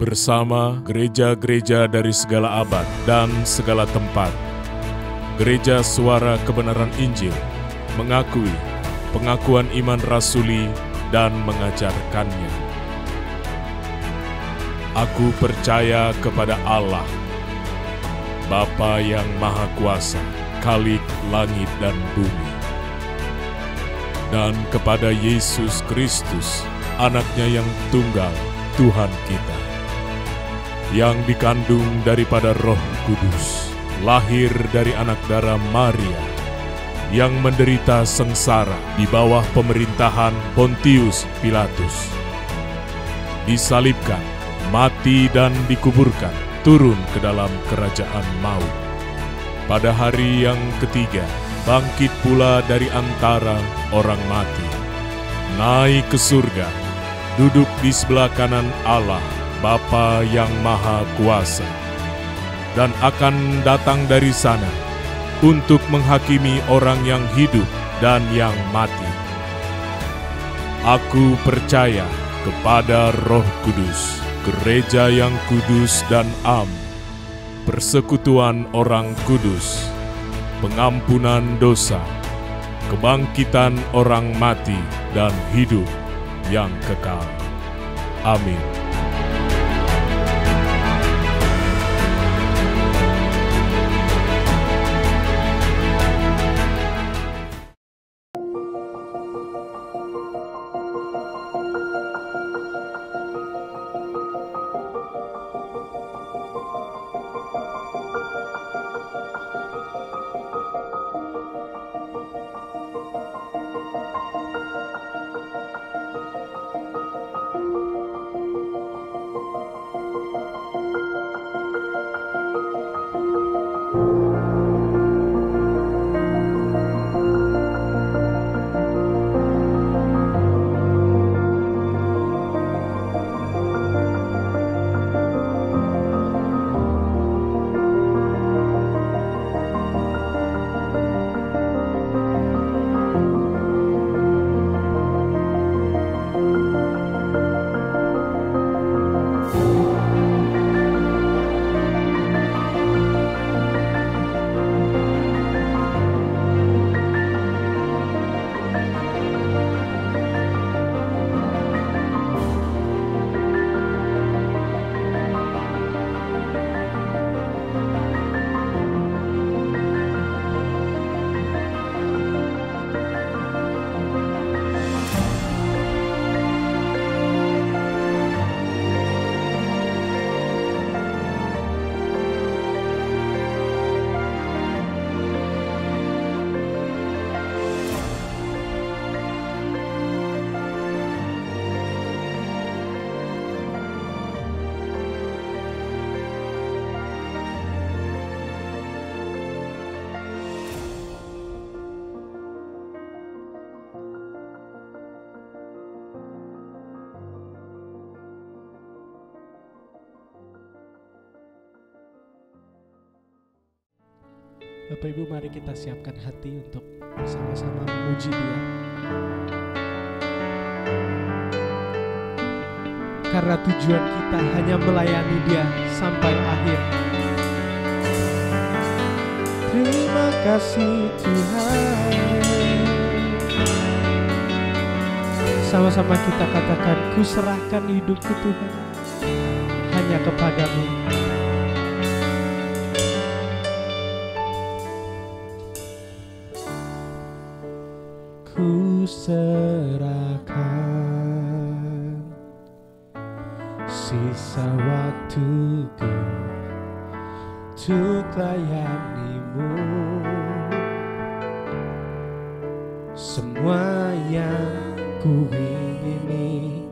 bersama gereja-gereja dari segala abad dan segala tempat. Gereja Suara Kebenaran Injil mengakui pengakuan iman rasuli dan mengajarkannya. Aku percaya kepada Allah, Bapa yang Maha Kuasa, Khalik langit dan bumi, dan kepada Yesus Kristus, Anaknya yang tunggal, Tuhan kita, yang dikandung daripada Roh Kudus, lahir dari anak darah Maria, yang menderita sengsara di bawah pemerintahan Pontius Pilatus, disalibkan, mati dan dikuburkan, turun ke dalam kerajaan maut. Pada hari yang ketiga, bangkit pula dari antara orang mati, naik ke surga, duduk di sebelah kanan Allah, Bapa yang Maha Kuasa, dan akan datang dari sana untuk menghakimi orang yang hidup dan yang mati. Aku percaya kepada Roh Kudus, gereja yang kudus dan am, persekutuan orang kudus, pengampunan dosa, kebangkitan orang mati dan hidup yang kekal. Amin. Bapak Ibu, mari kita siapkan hati untuk sama-sama memuji Dia. Karena tujuan kita hanya melayani Dia sampai akhir. Terima kasih Tuhan. Sama-sama kita katakan, ku serahkan hidupku Tuhan hanya kepadamu. Ku serahkan sisa waktuku untuk layanimu. Semua yang ku ingini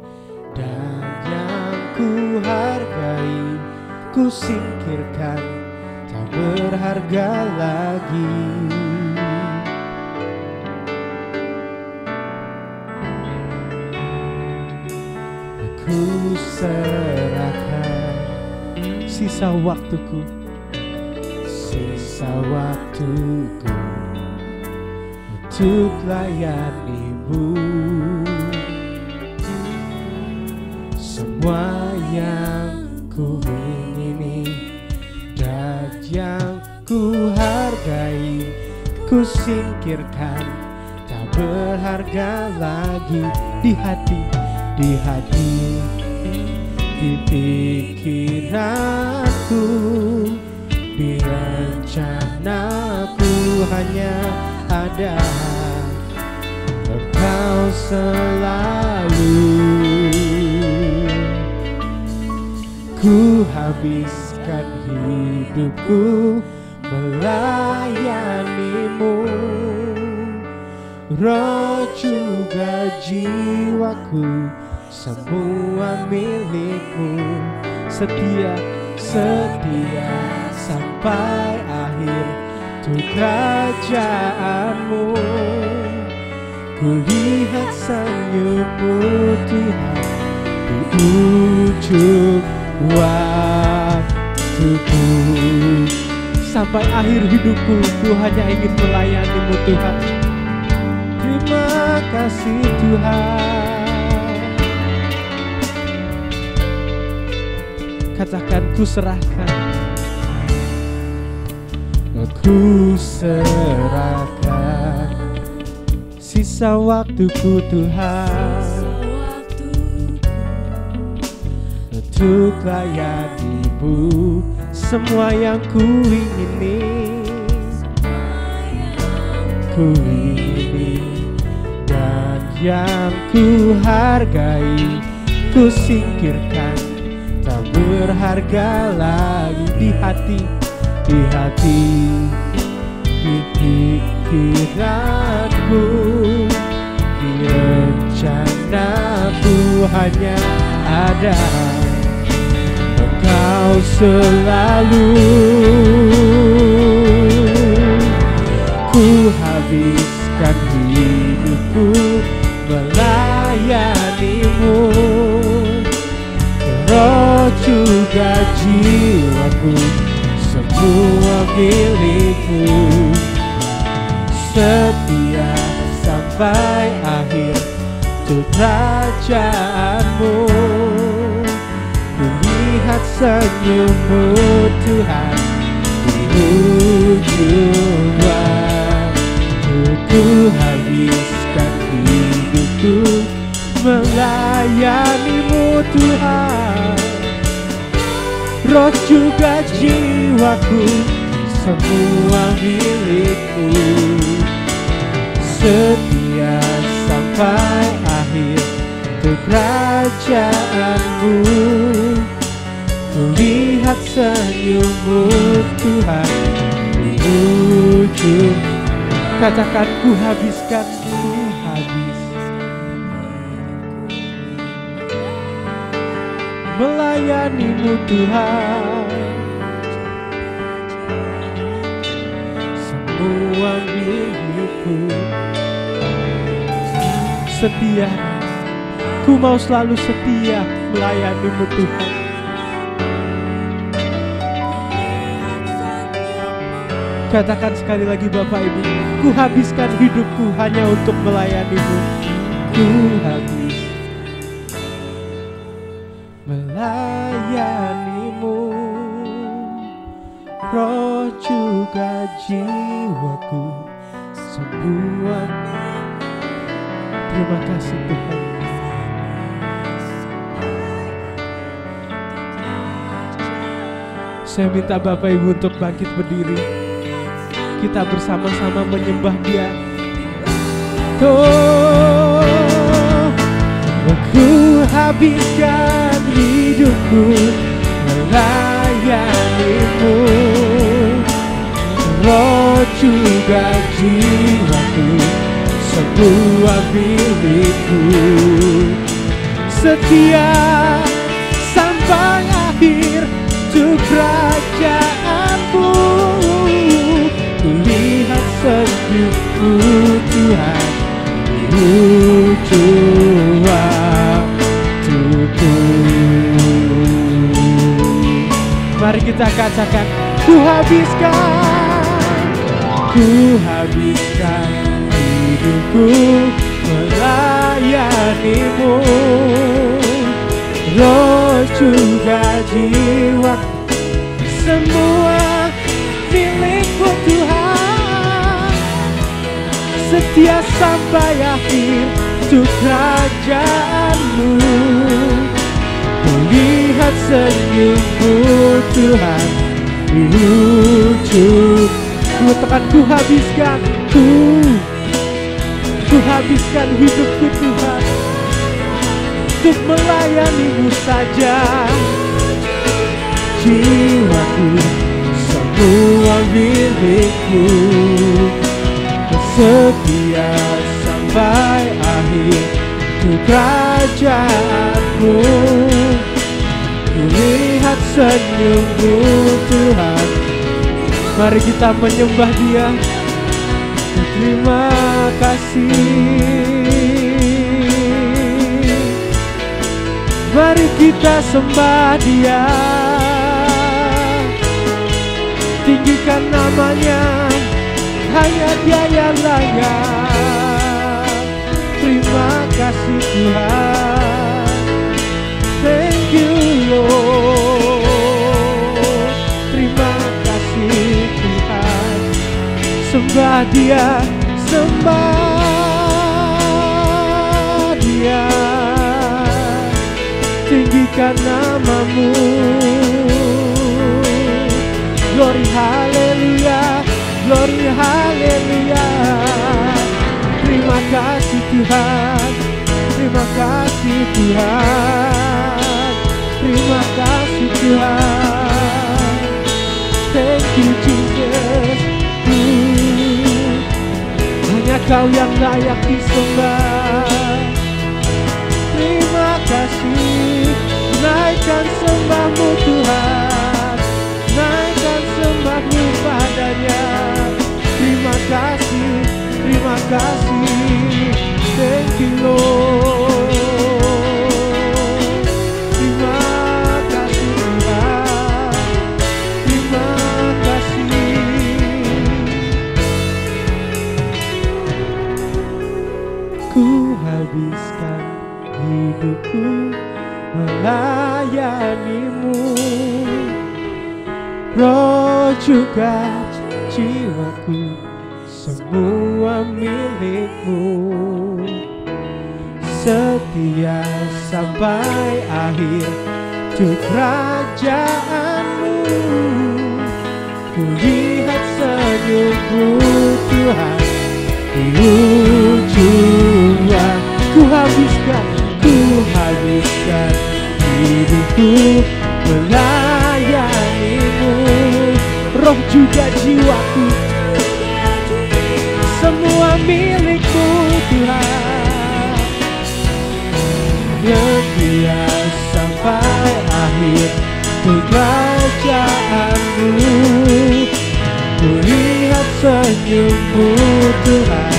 dan yang ku hargai, ku singkirkan, tak berharga lagi. Ku serahkan sisa waktuku, sisa waktuku untuk layanimu. Semua yang ku ingini dan yang ku hargai ku singkirkan, tak berharga lagi di hati, di pikiranku, di rencanaku hanya ada Engkau selalu. Ku habiskan hidupku melayanimu, roh juga jiwaku, semua milikmu. Setia sampai akhir untuk kerajaanmu. Ku lihat senyummu Tuhan di ujung waktuku. Sampai akhir hidupku ku hanya ingin melayanimu Tuhan. Terima kasih Tuhan. Katakan ku serahkan, ku serahkan sisa waktuku Tuhan, untuk layanimu. Semua yang ku ingini, dan yang ku hargai ku singkirkan, tak berharga lagi di hati, di pikiranku, di rencanaku hanya ada Engkau selalu. Ku habiskan hidupku melayanimu, roh juga jiwaku, semua milikmu. Setia sampai akhir untuk kerajaanmu. Ku lihat senyummu Tuhan di ujung waktuku. Habiskan hidupku melayanimu Tuhan, roh juga jiwaku, semua milikmu. Setia sampai akhir untuk kerajaanmu. Ku lihat senyummu Tuhan di ujung. Katakan ku habiskan, melayanimu Tuhan. Semua milikku. Setia, ku mau selalu setia melayanimu Tuhan. Katakan sekali lagi Bapak Ibu, ku habiskan hidupku hanya untuk melayanimu. Ku habis melayanimu, roh juga jiwaku, semua. Terima kasih Tuhan. Saya minta Bapak Ibu untuk bangkit berdiri. Kita bersama-sama menyembah Dia. Ku habiskan hidupku melayanimu, roh juga jiwaku, semua milikku. Setia sampai akhir untuk kerajaanmu. Ku lihat senyummu Tuhan di ujung waktuku. Mari kita katakan, ku habiskan hidupku melayanimu, roh juga jiwa, semua milik-Mu Tuhan. Setia sampai akhir untuk kerajaan-Mu. Kulihat senyum-Mu Tuhan di ujung. Ku tekan, ku habiskan hidupku Tuhan untuk melayani-Mu saja. Jiwaku semua milik-Mu, setia sampai akhir untuk kerajaan-Mu. Kulihat senyum-Mu Tuhan. Mari kita menyembah Dia. Terima kasih. Mari kita sembah Dia. Tinggikan namanya, hanya Dia yang layak. Terima kasih Tuhan. Thank you Lord. Terima kasih Tuhan. Sembah Dia, sembah Dia. Tinggikan nama-Mu. Glory haleluya, glory haleluya. Terima kasih Tuhan, terima kasih Tuhan, terima kasih Tuhan. Thank you Jesus. Hanya Kau yang layak disembah. Terima kasih. Naikkan sembah-Mu Tuhan, naikkan sembah-Mu padanya. Terima kasih, terima kasih. Thank you Lord. Terima kasih Tuhan, terima kasih. Ku habiskan hidupku melayani-Mu, roh juga jiwaku, semua milik-Mu. Setia sampai akhir untuk kerajaan-Mu. Kulihat senyum-Mu Tuhan di ujung waktu. Ku habiskan hidupku melayani-Mu, roh juga jiwaku, semua milik-Mu Tuhan. Setia sampai akhir untuk kerajaan-Mu. Kulihat senyum-Mu Tuhan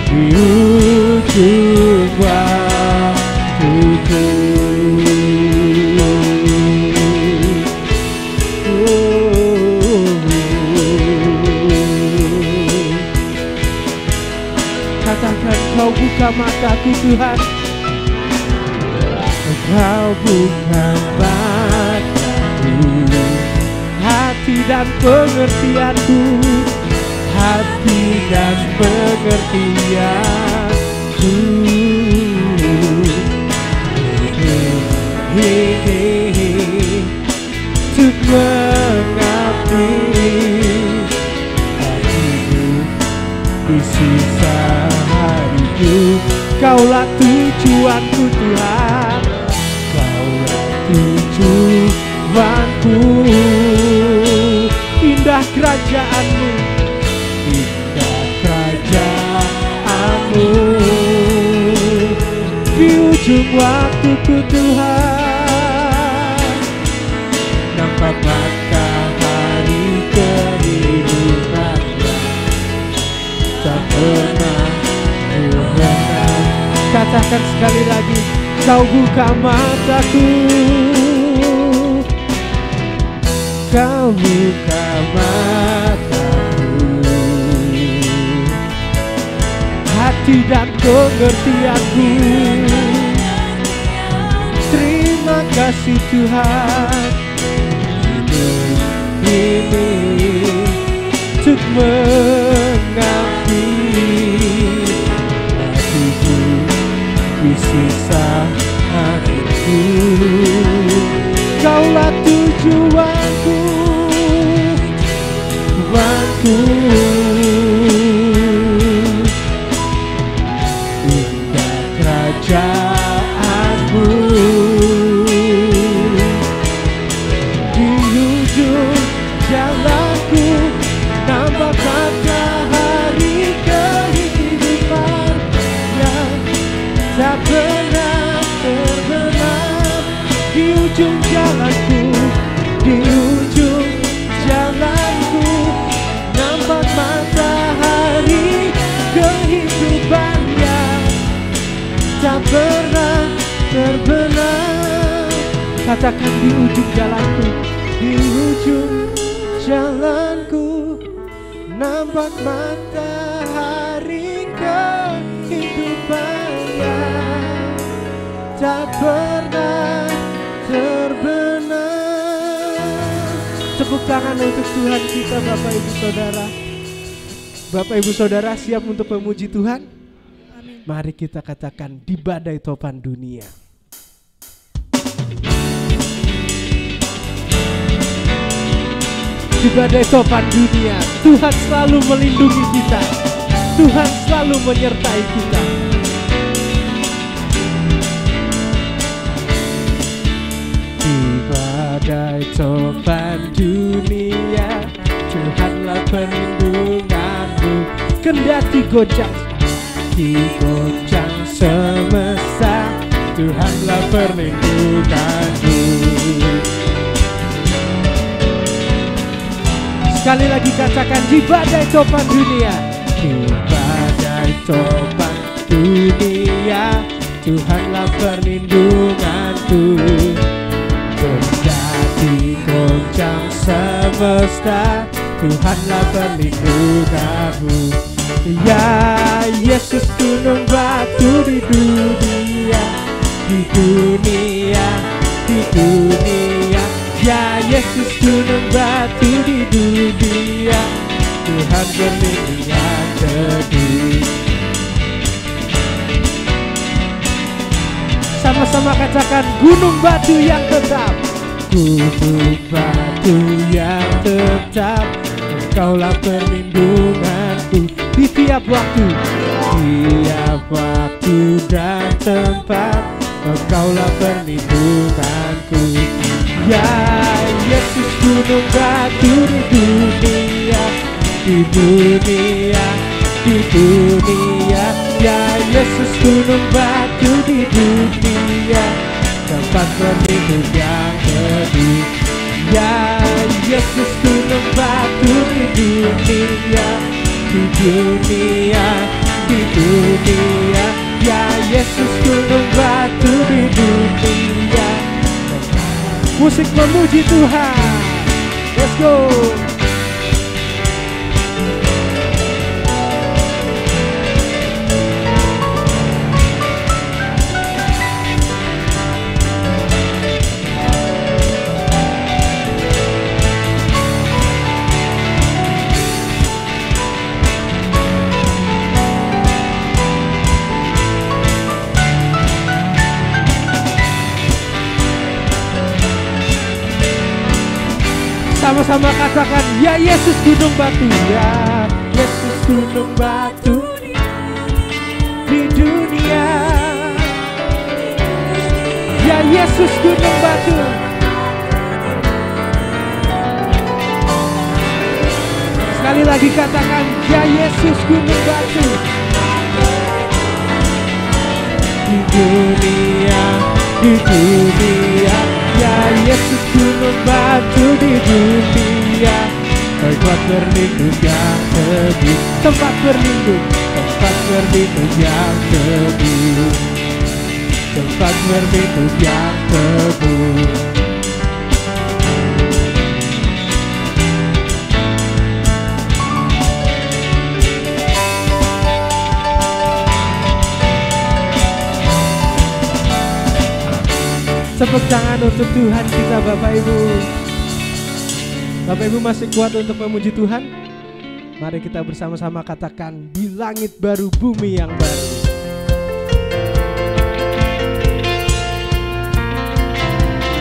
di ujung waktuku. Katakan, Kau buka mataku Tuhan, Kau buka mataku, hati dan pengertianku, hati dan pengertianku. Untuk mengabdi hatiku di sisa hariku. Kaulah tujuanku Tuhan, Kaulah tujuanku. Indah kerajaan-Mu, indah kerajaan-Mu. Di ujung waktuku Tuhan, nampak matahari kehidupannya, tak pernah berhenti. Katakan sekali lagi, Kau buka mataku, Kau buka mataku, hati dan pengertianku. Terima kasih Tuhan ini untuk mengakhiri hatiku di sisa hidupku. Kaulah tujuanku, Tuhanku, indah kerajaanmu. Di ujung jalanku nampak matahari kehidupan yang tak pernah terbenam. Di ujung jalanku, di ujung jalanku nampak matahari kehidupan yang tak pernah terbenam. Katakan di ujung jalanku, di ujung jalanku nampak matahari kehidupan yang tak pernah terbenam. Tepuk tangan untuk Tuhan kita, Bapak Ibu Saudara. Bapak Ibu Saudara siap untuk memuji Tuhan? Amin. Mari kita katakan di badai topan dunia. Di badai topan dunia, Tuhan selalu melindungi kita. Tuhan selalu menyertai kita. Di badai topan dunia, Tuhanlah perlindunganmu. Kendati goncang, digoncang semesta, Tuhanlah perlindunganmu. Sekali lagi katakan di badai topan dunia. Di badai topan dunia, Tuhanlah perlindunganku. Kendati goncang semesta, Tuhanlah perlindunganmu. Ya Yesus gunung batu di dunia, di dunia, di dunia. Ya Yesus gunung batu di dunia, Tuhan berlindung yang teduh. Sama-sama katakan gunung batu yang tetap. Gunung batu yang tetap, Engkaulah perlindunganku. Di tiap waktu, tiap waktu dan tempat, Engkaulah perlindunganku. Ya Yesus gunung batu di dunia, di dunia, di dunia. Ya Yesus gunung batu di dunia, tempat berlindung yang teduh. Ya Yesus gunung batu di dunia, di dunia, di dunia. Ya Yesus gunung batu di dunia. Musik memuji Tuhan. Let's go. Sama-sama katakan ya Yesus gunung batu. Ya Yesus gunung batu di dunia. Ya Yesus gunung batu. Sekali lagi katakan ya Yesus gunung batu di dunia, di dunia. Ya Yesus gunung batu di dunia, tempat berlindung yang teduh. Tempat berlindung, tempat berlindung yang teduh. Tempat berlindung yang teduh. Tepuk tangan untuk Tuhan kita Bapak Ibu. Bapak Ibu masih kuat untuk memuji Tuhan? Mari kita bersama-sama katakan, di langit baru bumi yang baru.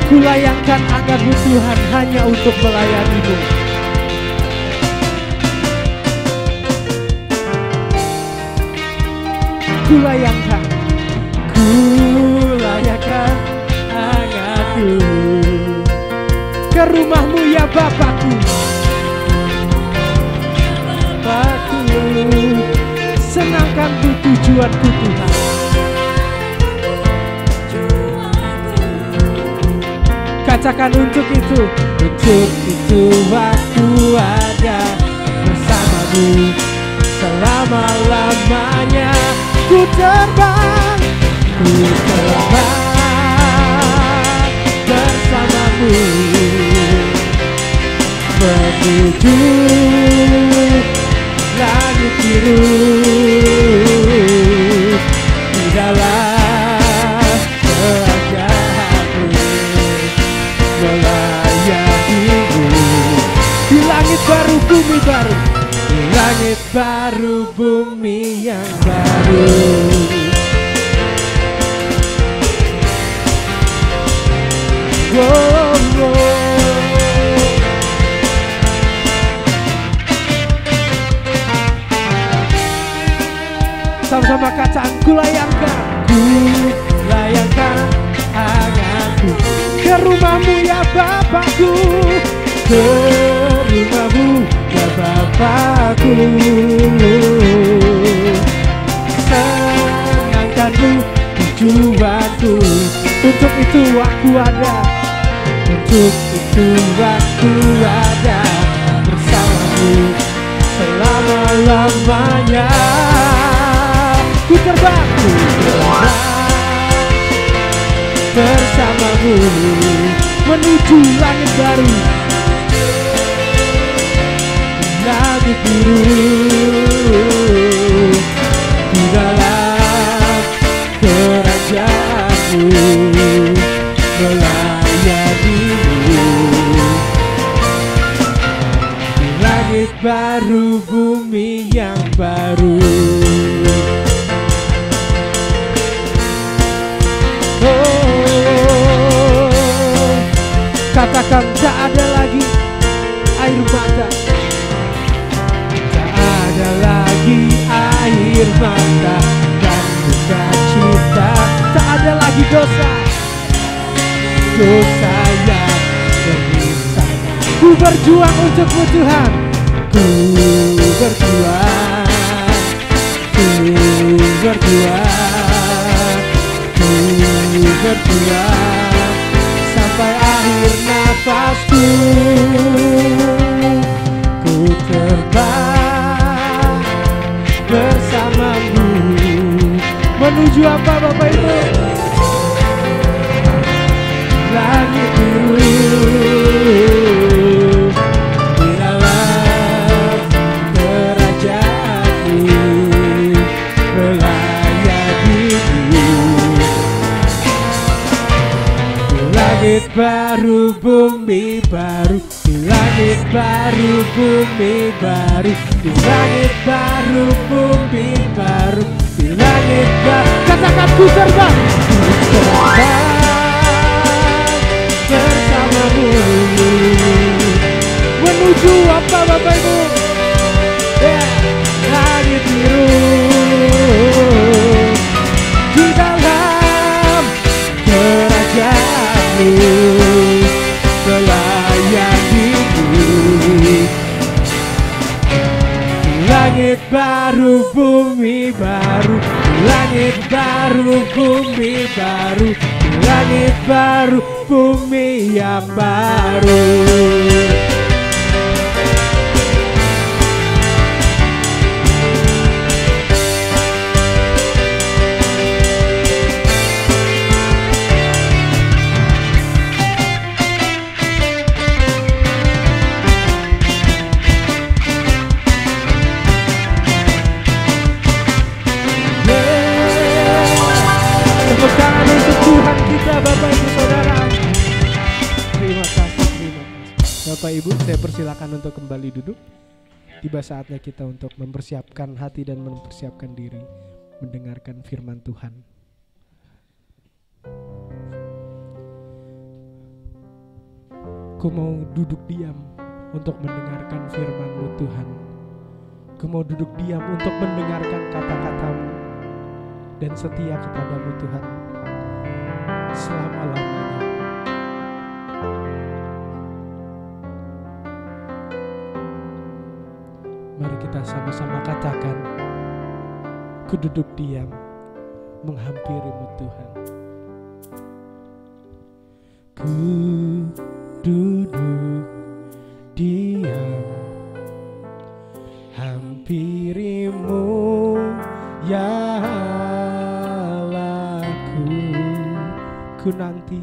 Kulayangkan anganmu Tuhan hanya untuk melayani-Mu. Kulayangkan anganku ke rumah-Mu ya Bapakku. Senangkan tujuanku Tuhan. Katakan untuk itu aku ada bersama-Mu selama-lamanya. Ku terbang bersama-Mu menuju langit biru, di dalam kerajaan-Mu melayani-Mu. Di langit baru bumi baru, di langit baru bumi yang baru. Sama-sama katakan, kulayangkan anganku ke rumah-Mu ya Bapakku, ke rumah-Mu ya Bapakku. Senangkan-Mu tujuanku, untuk itu aku ada, untuk itu aku ada bersama-Mu selama-lamanya. Ku terbang bersama-Mu menuju langit baru, langit biru, di dalam kerajaan-Mu melayani-Mu. Di langit baru bumi yang baru. Katakan, tak ada lagi air mata, tak ada lagi air mata dan duka cita, tak ada lagi dosa yang menyiksa. Ku berjuang untukmu Tuhan, ku berjuang sampai akhir nafasku. Ku terbang bersama-Mu menuju apa Bapak Ibu? Langit biru, di dalam kerajaan-Mu melayani-Mu. Langit baru bumi baru, di langit baru bumi baru, di langit baru bumi baru, di langit baru. Katakan, ku terbang bersama-Mu menuju apa Bapak Ibu? Langit biru, di dalam kerajaan-Mu melayani-Mu. Langit baru bumi baru, langit baru bumi baru, langit baru bumi yang baru. Tepuk tangan untuk Tuhan kita Bapak Ibu Saudara. Bapak Ibu, saya persilakan untuk kembali duduk. Tiba saatnya kita untuk mempersiapkan hati dan mempersiapkan diri mendengarkan firman Tuhan. Ku mau duduk diam untuk mendengarkan firman-Mu Tuhan. Ku mau duduk diam untuk mendengarkan kata-kata-Mu dan setia kepadamu Tuhan selama-lamanya. Mari kita sama-sama katakan, ku duduk diam menghampiri-Mu Tuhan. Ku duduk diam hampiri-Mu ya Allahku. Ku nanti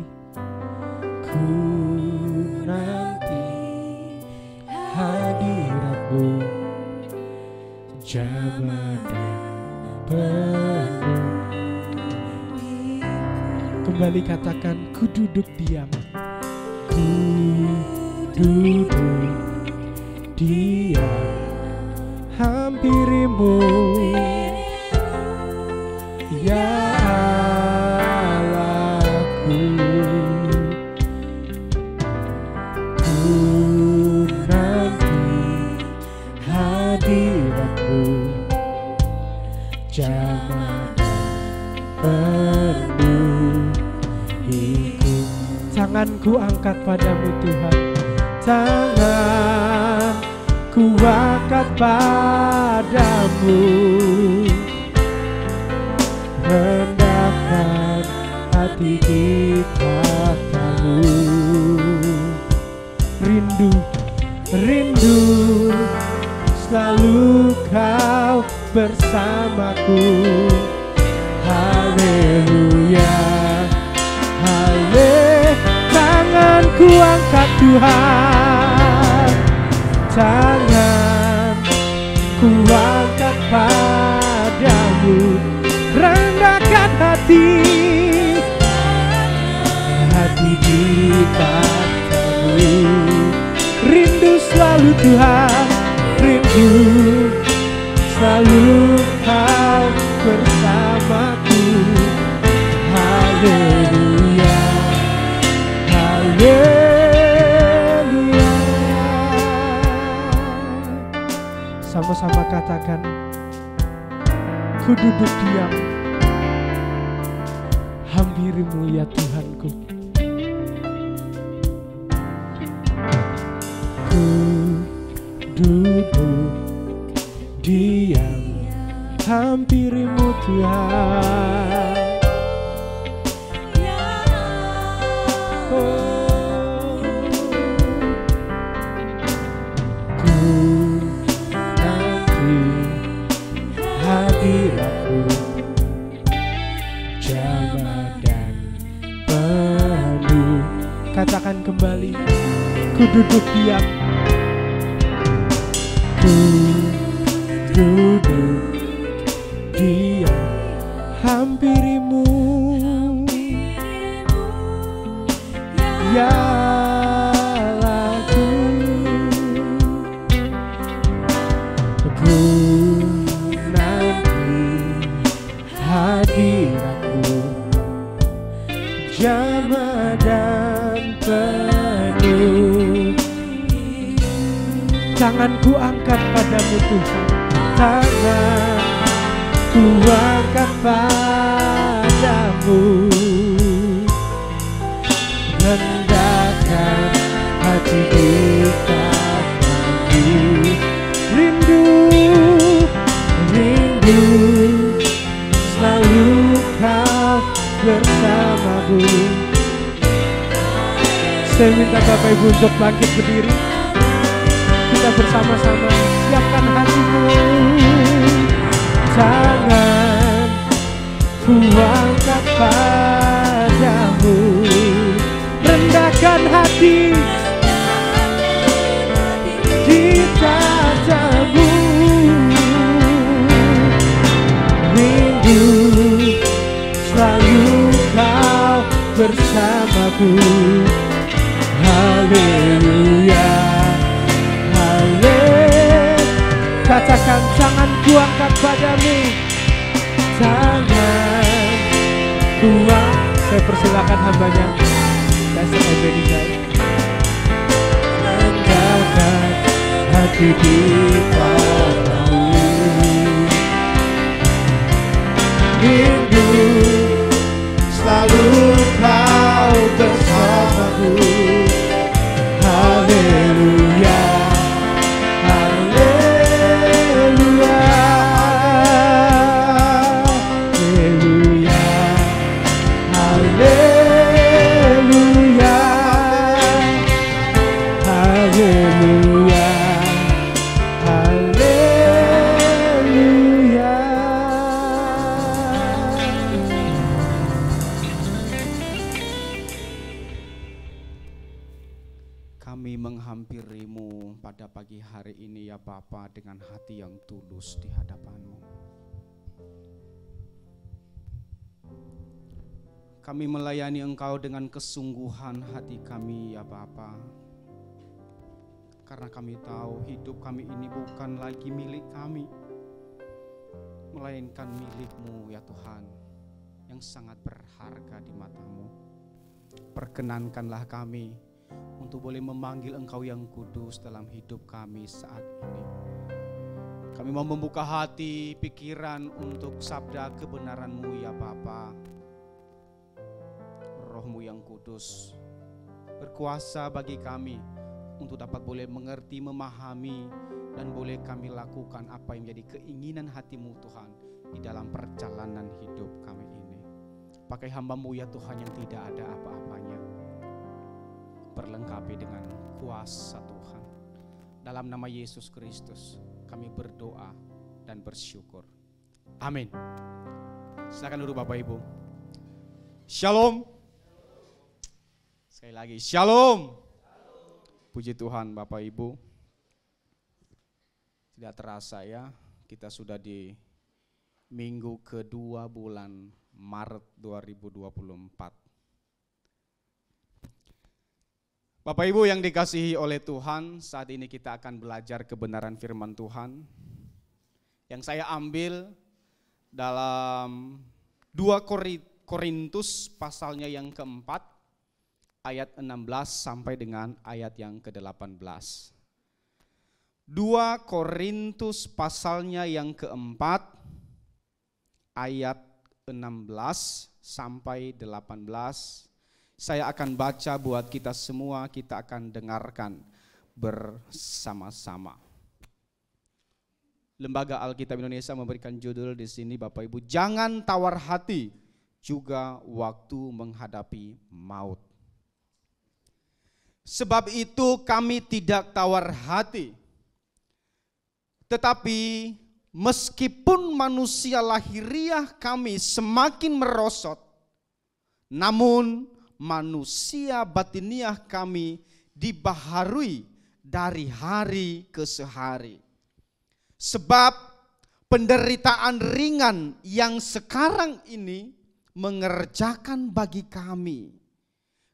hadirat-Mu jamaah dan penuh. Kembali katakan, ku duduk diam. Ku duduk diam hampiri-Mu ya Allahku. Ku nanti hadirat-Mu jamaah dan penuh hidup. Tanganku angkat padamu Tuhan, tanganku angkat padamu, rendahkan hati di katamu. Rindu selalu Kau bersamaku. Haleluya, tanganku angkat Tuhan, tanganku angkat padamu, rendahkan hati di katamu. Rindu selalu Tuhan, rindu selalu Kau bersamaku. Haleluya, haleluya. Sama-sama katakan, ku duduk diam hampiri-Mu ya Tuhanku. Ku duduk diam hampiri-Mu Tuhan. Oh, ku nanti hadirat-Mu jamaah dan penuh. Katakan kembali, ku duduk diam. Ku duduk diam hampiri-Mu ya Allahku. Ku nanti hadirat-Mu jamaah dan penuh. Tanganku angkat padamu Tuhan, tanganku angkat padamu, rendahkan hati di katamu. Rindu selalu Kau bersamaku. Saya minta Bapak Ibu untuk bangkit berdiri. Kita bersama-sama siapkan hatimu. Tanganku angkat padamu, rendahkan hati di katamu. Rindu selalu Kau bersamaku. Haleluya. hambanya Pastor Ebenezer. Rendahkan hati kepadamu, rindu selalu kau bersamaku. Haleluya, haleluya, haleluya, haleluya, haleluya, haleluya. Kami menghampirimu pada pagi hari ini ya Bapa dengan hati yang tulus di hadapan-Mu. Kami melayani Engkau dengan kesungguhan hati kami ya Bapa. Karena kami tahu hidup kami ini bukan lagi milik kami, melainkan milik-Mu ya Tuhan, yang sangat berharga di mata-Mu. Perkenankanlah kami untuk boleh memanggil Engkau yang kudus dalam hidup kami saat ini. Kami mau membuka hati, pikiran untuk sabda kebenaran-Mu ya Bapa. Roh-Mu yang kudus berkuasa bagi kami untuk dapat boleh mengerti, memahami, dan boleh kami lakukan apa yang menjadi keinginan hati-Mu Tuhan di dalam perjalanan hidup kami ini. Pakai hamba-Mu ya Tuhan yang tidak ada apa-apanya, perlengkapi dengan kuasa Tuhan. Dalam nama Yesus Kristus kami berdoa dan bersyukur. Amin. Silakan duduk Bapak Ibu. Shalom. Sekali lagi shalom. Puji Tuhan Bapak Ibu. Tidak terasa ya, kita sudah di minggu kedua bulan Maret 2024. Bapak Ibu yang dikasihi oleh Tuhan, saat ini kita akan belajar kebenaran firman Tuhan yang saya ambil dalam 2 Korintus pasalnya yang keempat, ayat 16 sampai dengan ayat yang ke-18. 2 Korintus pasalnya yang keempat, ayat 16 sampai 18. Saya akan baca buat kita semua, kita akan dengarkan bersama-sama. Lembaga Alkitab Indonesia memberikan judul di sini Bapak Ibu, jangan tawar hati juga waktu menghadapi maut. Sebab itu kami tidak tawar hati, tetapi meskipun manusia lahiriah kami semakin merosot, namun manusia batiniah kami dibaharui dari hari ke hari. Sebab penderitaan ringan yang sekarang ini mengerjakan bagi kami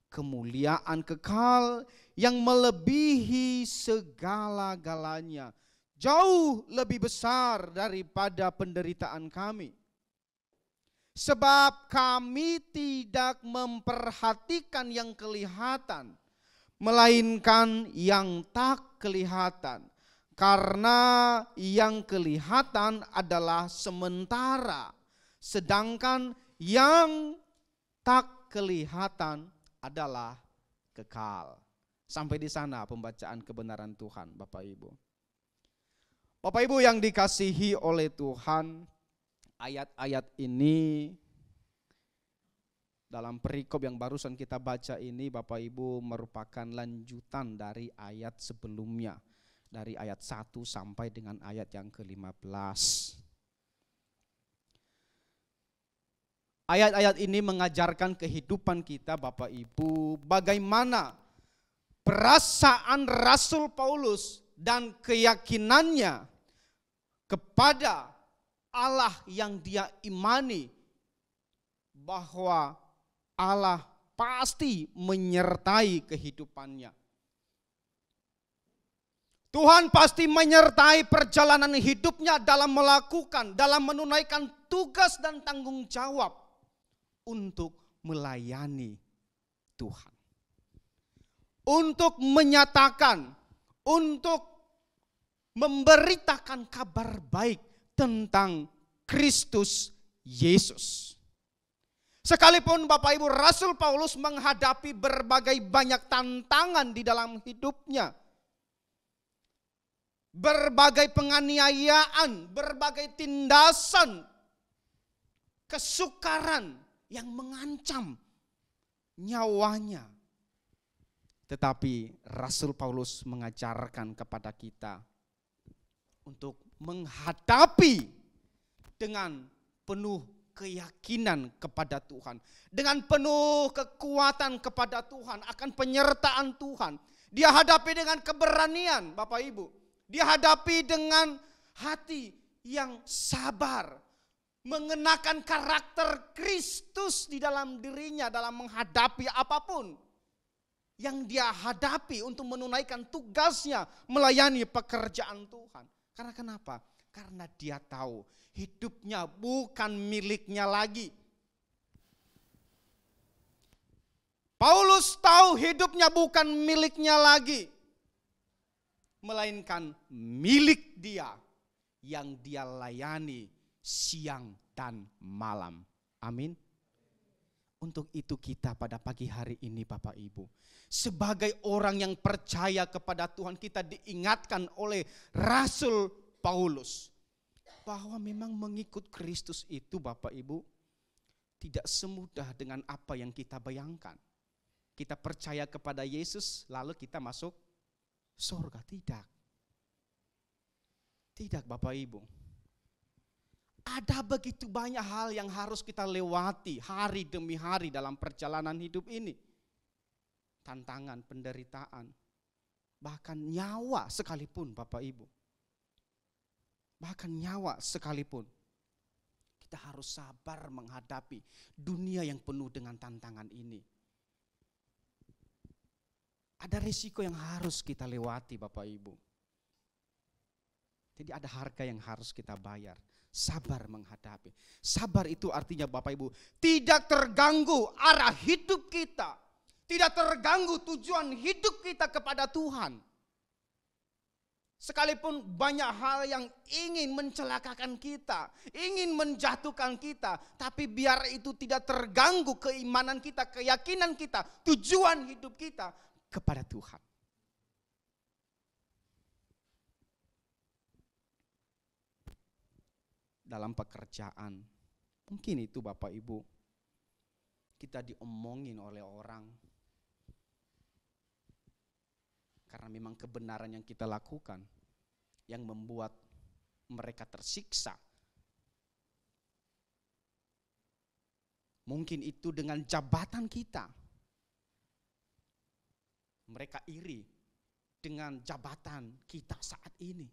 kemuliaan kekal yang melebihi segala-galanya, jauh lebih besar daripada penderitaan kami. Sebab kami tidak memperhatikan yang kelihatan, melainkan yang tak kelihatan. Karena yang kelihatan adalah sementara, sedangkan yang tak kelihatan adalah kekal. Sampai di sana pembacaan kebenaran Tuhan Bapak Ibu. Bapak Ibu yang dikasihi oleh Tuhan, ayat-ayat ini dalam perikop yang barusan kita baca ini Bapak Ibu merupakan lanjutan dari ayat sebelumnya, dari ayat 1 sampai dengan ayat yang ke-15. Ayat-ayat ini mengajarkan kehidupan kita Bapak Ibu, bagaimana perasaan Rasul Paulus dan keyakinannya kepada Allah yang dia imani, bahwa Allah pasti menyertai kehidupannya. Tuhan pasti menyertai perjalanan hidupnya dalam melakukan, dalam menunaikan tugas dan tanggung jawab untuk melayani Tuhan. Untuk menyatakan, untuk memberitakan kabar baik tentang Kristus Yesus. Sekalipun Bapak Ibu, Rasul Paulus menghadapi berbagai banyak tantangan di dalam hidupnya. Berbagai penganiayaan, berbagai tindasan, kesukaran yang mengancam nyawanya. Tetapi Rasul Paulus mengajarkan kepada kita untuk menghadapi dengan penuh keyakinan kepada Tuhan. Dengan penuh kekuatan kepada Tuhan, akan penyertaan Tuhan. Dia hadapi dengan keberanian, Bapak Ibu. Dia hadapi dengan hati yang sabar. Mengenakan karakter Kristus di dalam dirinya dalam menghadapi apapun yang dia hadapi untuk menunaikan tugasnya melayani pekerjaan Tuhan. Karena kenapa? Karena dia tahu hidupnya bukan miliknya lagi. Paulus tahu hidupnya bukan miliknya lagi, melainkan milik dia yang dia layani siang dan malam. Amin. Untuk itu kita pada pagi hari ini Bapak Ibu, sebagai orang yang percaya kepada Tuhan, kita diingatkan oleh Rasul Paulus bahwa memang mengikut Kristus itu Bapak Ibu tidak semudah dengan apa yang kita bayangkan. Kita percaya kepada Yesus lalu kita masuk surga. Tidak Bapak Ibu. Ada begitu banyak hal yang harus kita lewati hari demi hari dalam perjalanan hidup ini. Tantangan, penderitaan, bahkan nyawa sekalipun Bapak Ibu. Bahkan nyawa sekalipun. Kita harus sabar menghadapi dunia yang penuh dengan tantangan ini. Ada risiko yang harus kita lewati Bapak Ibu. Jadi ada harga yang harus kita bayar. Sabar menghadapi. Sabar itu artinya Bapak Ibu, tidak terganggu arah hidup kita. Tidak terganggu tujuan hidup kita kepada Tuhan. Sekalipun banyak hal yang ingin mencelakakan kita, ingin menjatuhkan kita, tapi biar itu tidak terganggu keimanan kita, keyakinan kita, tujuan hidup kita kepada Tuhan. Dalam pekerjaan, mungkin itu Bapak Ibu, kita diomongin oleh orang karena memang kebenaran yang kita lakukan yang membuat mereka tersiksa. Mungkin itu dengan jabatan kita, mereka iri dengan jabatan kita saat ini.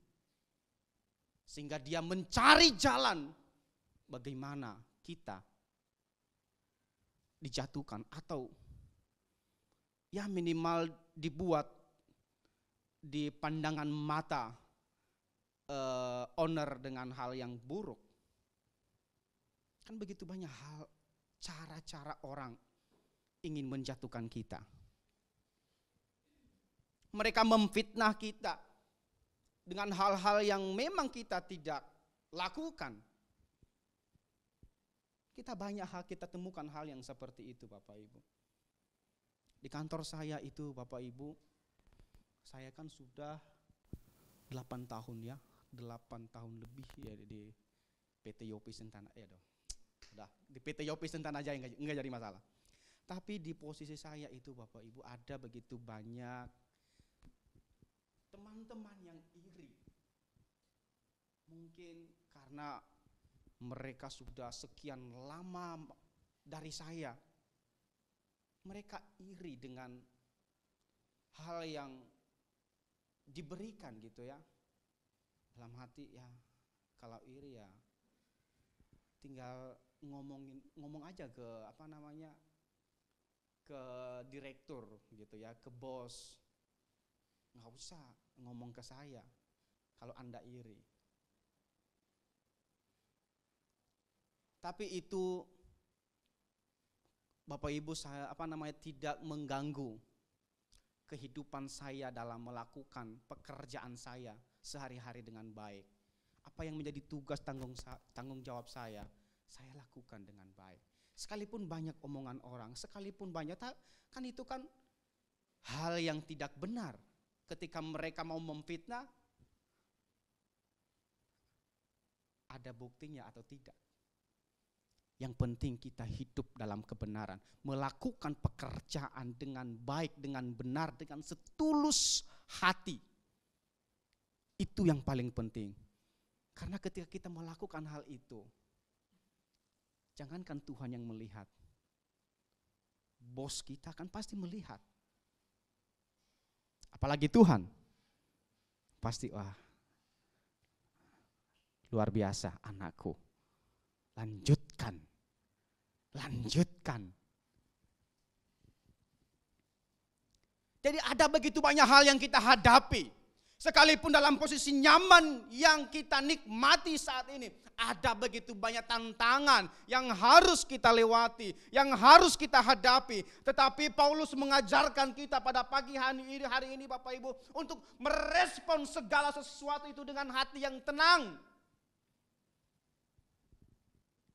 Sehingga dia mencari jalan bagaimana kita dijatuhkan atau ya minimal dibuat di pandangan mata owner dengan hal yang buruk. Kan begitu banyak hal, cara-cara orang ingin menjatuhkan kita. Mereka memfitnah kita dengan hal-hal yang memang kita tidak lakukan. Kita banyak hal, kita temukan hal yang seperti itu Bapak Ibu. Di kantor saya itu Bapak Ibu, saya kan sudah 8 tahun ya, 8 tahun lebih ya di PT Yopi Sentana. Udah di PT Yopi Sentana aja enggak jadi masalah. Tapi di posisi saya itu Bapak Ibu ada begitu banyak teman-teman yang iri. Mungkin karena mereka sudah sekian lama dari saya. Mereka iri dengan hal yang diberikan gitu ya. Dalam hati ya, kalau iri ya tinggal ngomong aja ke ke direktur gitu ya, ke bos. Nggak usah ngomong ke saya kalau Anda iri. Tapi itu Bapak Ibu, saya tidak mengganggu kehidupan saya dalam melakukan pekerjaan saya sehari-hari dengan baik. Apa yang menjadi tugas tanggung jawab saya lakukan dengan baik. Sekalipun banyak omongan orang, sekalipun banyak, kan itu kan hal yang tidak benar. Ketika mereka mau memfitnah, ada buktinya atau tidak. Yang penting kita hidup dalam kebenaran, melakukan pekerjaan dengan baik, dengan benar, dengan setulus hati. Itu yang paling penting. Karena ketika kita melakukan hal itu, jangankan Tuhan yang melihat, bos kita kan pasti melihat. Apalagi Tuhan, pasti luar biasa anakku. Lanjutkan. Jadi ada begitu banyak hal yang kita hadapi. Sekalipun dalam posisi nyaman yang kita nikmati saat ini, ada begitu banyak tantangan yang harus kita lewati, yang harus kita hadapi. Tetapi Paulus mengajarkan kita pada pagi hari ini Bapak Ibu, untuk merespon segala sesuatu itu dengan hati yang tenang.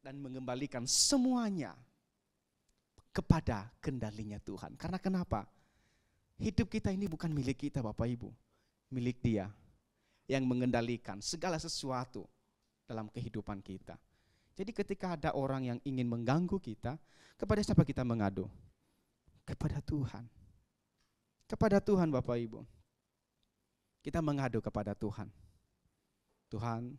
Dan mengembalikan semuanya kepada kendalinya Tuhan. Karena kenapa? Hidup kita ini bukan milik kita Bapak Ibu. Milik Dia yang mengendalikan segala sesuatu dalam kehidupan kita. Jadi ketika ada orang yang ingin mengganggu kita, kepada siapa kita mengadu? Kepada Tuhan. Kepada Tuhan Bapak Ibu. Kita mengadu kepada Tuhan. Tuhan,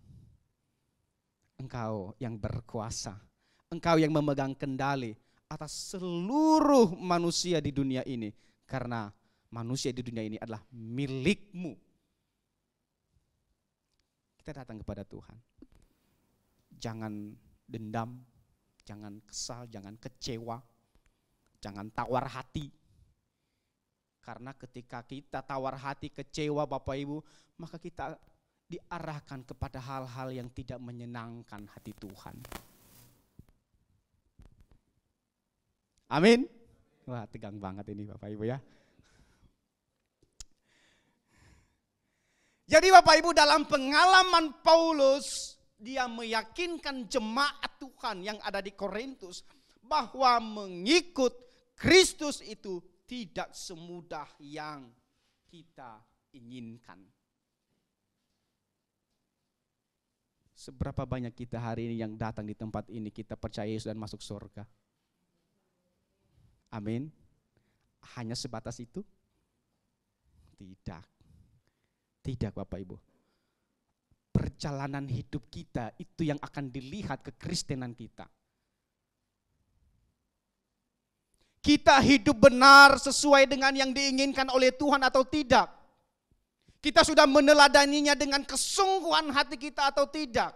Engkau yang berkuasa, Engkau yang memegang kendali atas seluruh manusia di dunia ini. Karena manusia di dunia ini adalah milik-Mu. Kita datang kepada Tuhan. Jangan dendam, jangan kesal, jangan kecewa, jangan tawar hati. Karena ketika kita tawar hati, kecewa Bapak Ibu, maka kita diarahkan kepada hal-hal yang tidak menyenangkan hati Tuhan. Amin. Wah, tegang banget ini Bapak Ibu ya. Jadi Bapak Ibu, dalam pengalaman Paulus, dia meyakinkan jemaat Tuhan yang ada di Korintus bahwa mengikut Kristus itu tidak semudah yang kita inginkan. Seberapa banyak kita hari ini yang datang di tempat ini, kita percaya Yesus dan masuk surga? Amin. Hanya sebatas itu? Tidak. Tidak Bapak Ibu. Perjalanan hidup kita itu yang akan dilihat kekristenan kita. Kita hidup benar sesuai dengan yang diinginkan oleh Tuhan atau tidak? Kita sudah meneladaninya dengan kesungguhan hati kita atau tidak?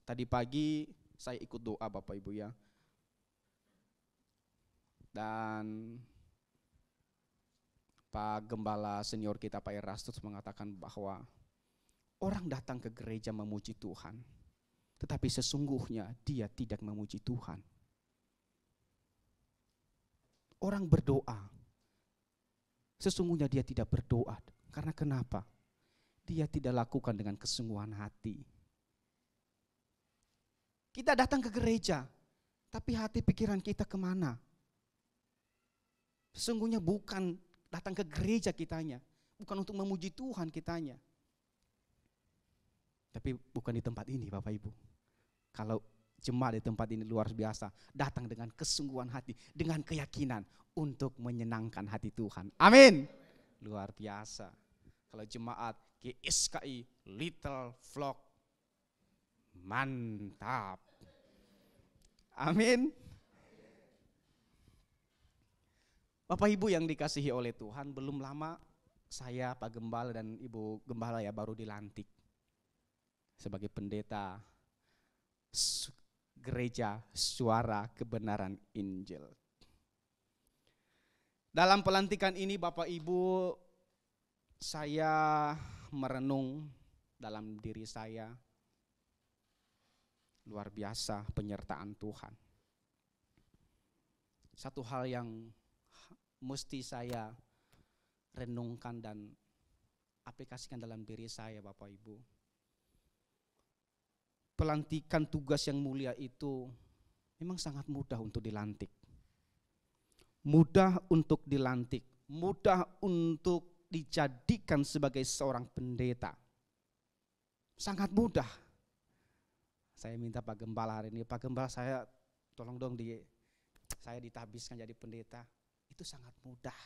Tadi pagi saya ikut doa Bapak Ibu ya. Dan Pak Gembala senior kita Pak Erastus mengatakan bahwa orang datang ke gereja memuji Tuhan, tetapi sesungguhnya dia tidak memuji Tuhan. Orang berdoa, sesungguhnya dia tidak berdoa. Karena kenapa? Dia tidak lakukan dengan kesungguhan hati. Kita datang ke gereja, tapi hati pikiran kita kemana? Sesungguhnya bukan datang ke gereja kitanya, bukan untuk memuji Tuhan kitanya. Tapi bukan di tempat ini Bapak Ibu. Kalau jemaat di tempat ini luar biasa, datang dengan kesungguhan hati, dengan keyakinan untuk menyenangkan hati Tuhan. Amin. Luar biasa. Kalau jemaat GSKI Little Flock, mantap. Amin. Bapak Ibu yang dikasihi oleh Tuhan, belum lama saya Pak Gembala dan Ibu Gembala ya baru dilantik sebagai pendeta gereja Suara Kebenaran Injil. Dalam pelantikan ini Bapak Ibu, saya merenung dalam diri saya. Luar biasa penyertaan Tuhan. Satu hal yang mesti saya renungkan dan aplikasikan dalam diri saya, Bapak Ibu. Pelantikan tugas yang mulia itu memang sangat mudah untuk dilantik. Mudah untuk dilantik, mudah untuk dijadikan sebagai seorang pendeta. Sangat mudah. Saya minta Pak Gembala hari ini, Pak Gembala saya tolong dong saya ditabiskan jadi pendeta. Itu sangat mudah.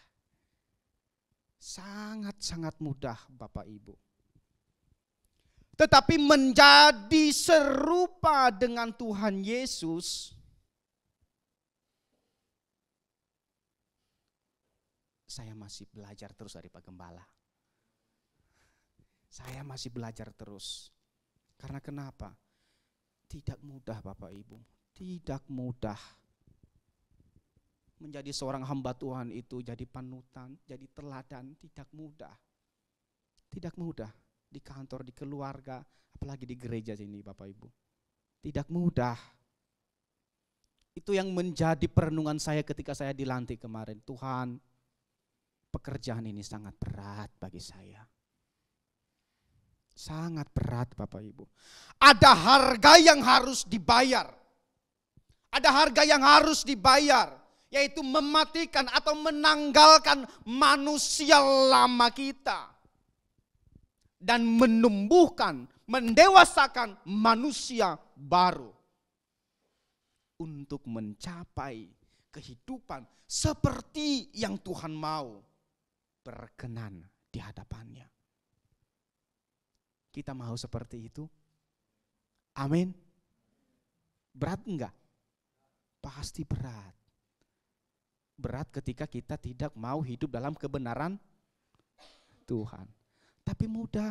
Sangat-sangat mudah Bapak Ibu. Tetapi menjadi serupa dengan Tuhan Yesus, saya masih belajar terus dari Pak Gembala. Saya masih belajar terus. Karena kenapa? Tidak mudah Bapak Ibu, tidak mudah. Menjadi seorang hamba Tuhan itu jadi panutan, jadi teladan, tidak mudah. Tidak mudah di kantor, di keluarga, apalagi di gereja sini Bapak Ibu. Tidak mudah. Itu yang menjadi perenungan saya ketika saya dilantik kemarin. Tuhan, pekerjaan ini sangat berat bagi saya. Sangat berat Bapak Ibu. Ada harga yang harus dibayar. Ada harga yang harus dibayar. Yaitu mematikan atau menanggalkan manusia lama kita. Dan menumbuhkan, mendewasakan manusia baru. Untuk mencapai kehidupan seperti yang Tuhan mau. Berkenan di hadapannya. Kita mau seperti itu? Amin. Berat enggak? Pasti berat. Berat ketika kita tidak mau hidup dalam kebenaran Tuhan. Tapi mudah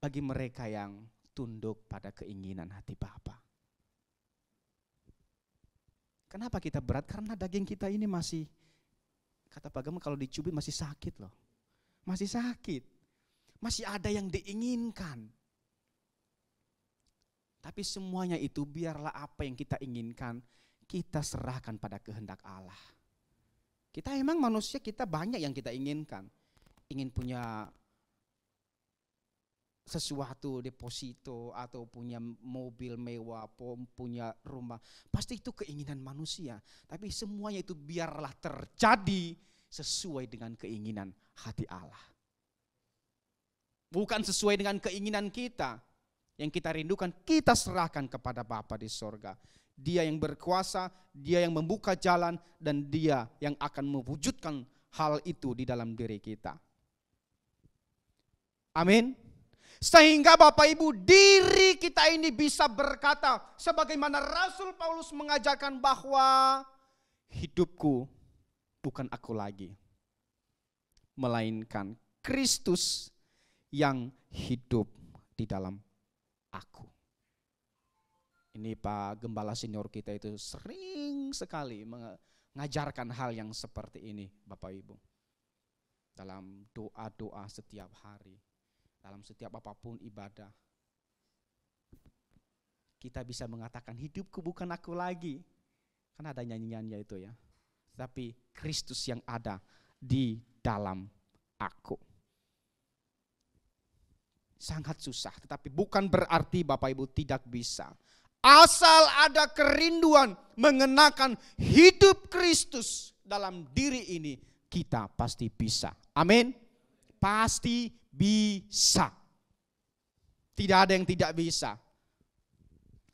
bagi mereka yang tunduk pada keinginan hati Bapa. Kenapa kita berat? Karena daging kita ini masih, kata Pak Gema, kalau dicubit masih sakit loh. Masih sakit. Masih ada yang diinginkan. Tapi semuanya itu biarlah apa yang kita inginkan, kita serahkan pada kehendak Allah. Kita emang manusia, kita banyak yang kita inginkan. Ingin punya sesuatu, deposito, atau punya mobil mewah, punya rumah. Pasti itu keinginan manusia. Tapi semuanya itu biarlah terjadi sesuai dengan keinginan hati Allah. Bukan sesuai dengan keinginan kita. Yang kita rindukan, kita serahkan kepada Bapa di sorga. Dia yang berkuasa, dia yang membuka jalan, dan dia yang akan mewujudkan hal itu di dalam diri kita. Amin. Sehingga Bapak Ibu, diri kita ini bisa berkata, sebagaimana Rasul Paulus mengajarkan bahwa hidupku bukan aku lagi, melainkan Kristus yang hidup di dalam aku. Ini Pak Gembala senior kita itu sering sekali mengajarkan hal yang seperti ini Bapak Ibu. Dalam doa-doa setiap hari, dalam setiap apapun ibadah. Kita bisa mengatakan hidupku bukan aku lagi. Kan ada nyanyiannya itu ya. Tapi Kristus yang ada di dalam aku. Sangat susah, tetapi bukan berarti Bapak Ibu tidak bisa. Asal ada kerinduan mengenakan hidup Kristus dalam diri ini, kita pasti bisa. Amin. Pasti bisa. Tidak ada yang tidak bisa.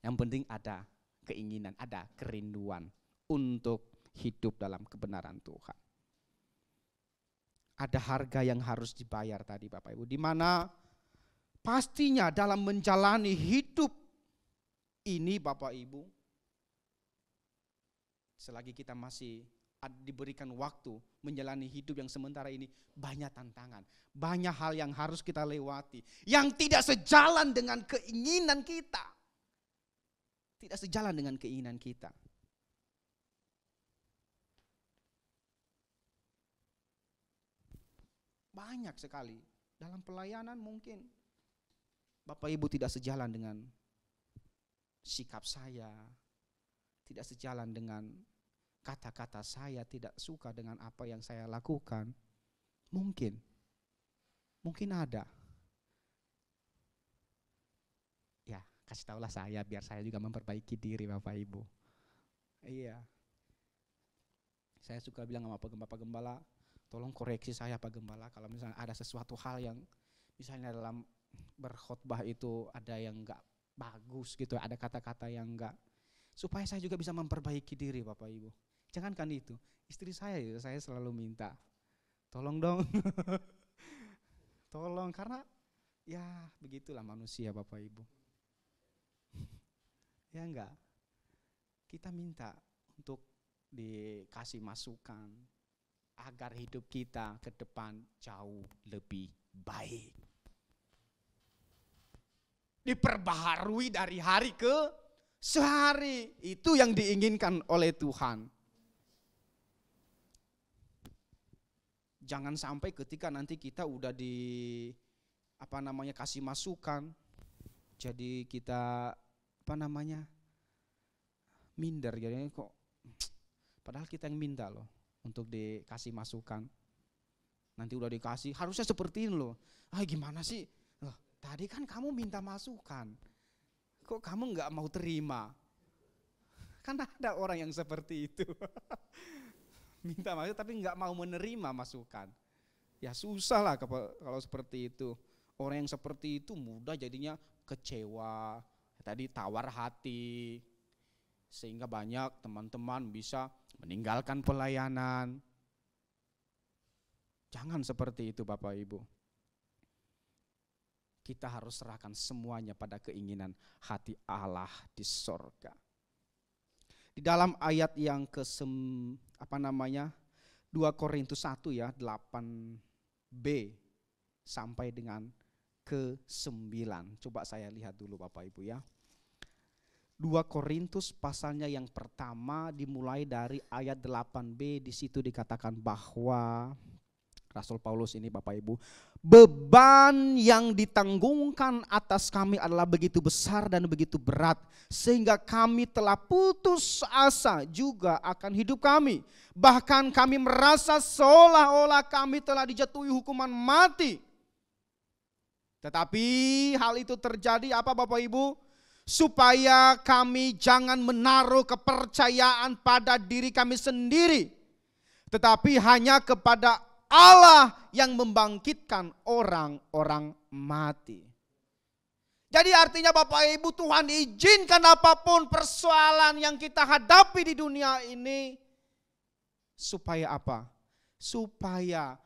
Yang penting ada keinginan, ada kerinduan untuk hidup dalam kebenaran Tuhan. Ada harga yang harus dibayar tadi Bapak Ibu, di mana pastinya dalam menjalani hidup ini Bapak Ibu, selagi kita masih diberikan waktu menjalani hidup yang sementara ini, banyak tantangan, banyak hal yang harus kita lewati, yang tidak sejalan dengan keinginan kita. Tidak sejalan dengan keinginan kita. Banyak sekali, dalam pelayanan mungkin Bapak Ibu tidak sejalan dengan sikap saya tidak sejalan dengan kata-kata saya, tidak suka dengan apa yang saya lakukan, mungkin ada. Ya, kasih tahulah saya biar saya juga memperbaiki diri Bapak Ibu. Iya. Saya suka bilang sama Pak Gembala, tolong koreksi saya Pak Gembala kalau misalnya ada sesuatu hal yang misalnya dalam berkhotbah itu ada yang enggak bagus gitu, ada kata-kata yang enggak, supaya saya juga bisa memperbaiki diri Bapak Ibu. Jangankan itu, istri saya selalu minta, tolong dong, tolong, karena ya begitulah manusia Bapak Ibu. Ya enggak, kita minta untuk dikasih masukan agar hidup kita ke depan jauh lebih baik. Diperbaharui dari hari ke sehari, itu yang diinginkan oleh Tuhan. Jangan sampai ketika nanti kita udah kasih masukan, jadi kita minder, jadinya kok padahal kita yang minta loh untuk dikasih masukan. Nanti udah dikasih, harusnya seperti ini loh. Gimana sih? Loh, tadi kan kamu minta masukan, kok kamu nggak mau terima? Kan ada orang yang seperti itu. Minta masukan tapi nggak mau menerima masukan. Ya susah lah kalau seperti itu. Orang yang seperti itu mudah jadinya kecewa, tadi tawar hati, sehingga banyak teman-teman bisa meninggalkan pelayanan. Jangan seperti itu Bapak Ibu. Kita harus serahkan semuanya pada keinginan hati Allah di sorga. Di dalam ayat yang 2 Korintus 1 ya, 8b sampai dengan ke-9. Coba saya lihat dulu Bapak Ibu ya. 2 Korintus pasalnya yang pertama dimulai dari ayat 8b, di situ dikatakan bahwa Rasul Paulus ini Bapak Ibu, beban yang ditanggungkan atas kami adalah begitu besar dan begitu berat, sehingga kami telah putus asa juga akan hidup kami. Bahkan kami merasa seolah-olah kami telah dijatuhi hukuman mati. Tetapi hal itu terjadi apa Bapak Ibu? Supaya kami jangan menaruh kepercayaan pada diri kami sendiri, tetapi hanya kepada Allah yang membangkitkan orang-orang mati. Jadi artinya Bapak Ibu, Tuhan izinkan apapun persoalan yang kita hadapi di dunia ini. Supaya apa? Supaya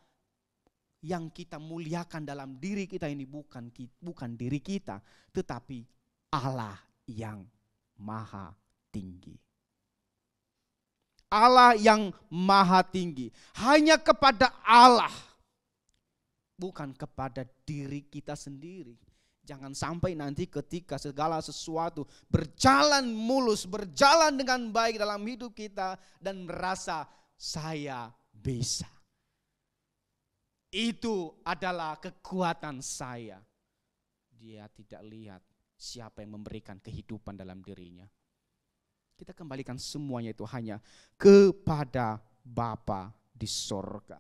yang kita muliakan dalam diri kita ini bukan diri kita, tetapi Allah yang maha tinggi. Allah yang maha tinggi. Hanya kepada Allah, bukan kepada diri kita sendiri. Jangan sampai nanti ketika segala sesuatu berjalan mulus, berjalan dengan baik dalam hidup kita dan merasa saya bisa. Itu adalah kekuatan saya. Dia tidak lihat siapa yang memberikan kehidupan dalam dirinya. Kita kembalikan semuanya itu hanya kepada Bapa di sorga.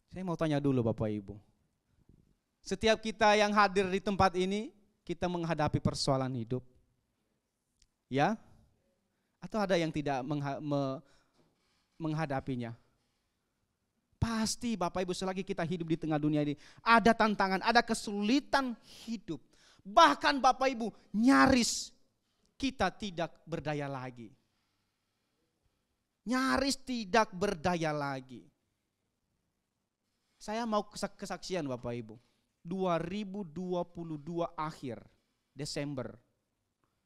Saya mau tanya dulu Bapak Ibu. Setiap kita yang hadir di tempat ini, kita menghadapi persoalan hidup. Ya? Atau ada yang tidak menghadapinya? Pasti Bapak Ibu, selagi kita hidup di tengah dunia ini, ada tantangan, ada kesulitan hidup. Bahkan Bapak Ibu, nyaris kita tidak berdaya lagi. Nyaris tidak berdaya lagi. Saya mau kesaksian Bapak Ibu. 2022 akhir Desember,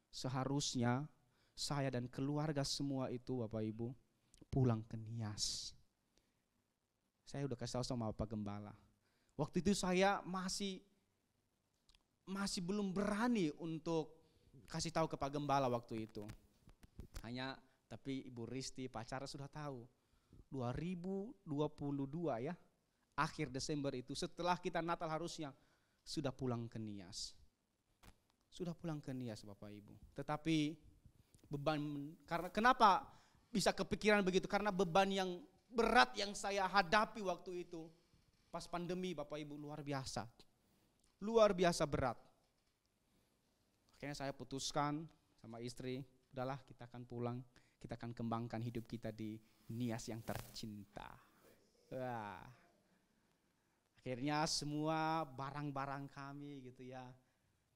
seharusnya saya dan keluarga semua itu Bapak Ibu pulang ke Nias. Saya udah kasih tahu sama Bapak Gembala. Waktu itu saya masih belum berani untuk kasih tahu ke Pak Gembala waktu itu. Tapi Ibu Risti pacara sudah tahu. 2022 ya, akhir Desember itu, setelah kita Natal harusnya sudah pulang ke Nias. Sudah pulang ke Nias Bapak Ibu. Tetapi beban, karena kenapa bisa kepikiran begitu? Karena beban yang berat yang saya hadapi waktu itu. Pas pandemi Bapak Ibu, luar biasa. Luar biasa berat. Akhirnya saya putuskan sama istri, udahlah kita akan pulang. Kita akan kembangkan hidup kita di Nias yang tercinta. Wah. Akhirnya semua barang-barang kami gitu ya,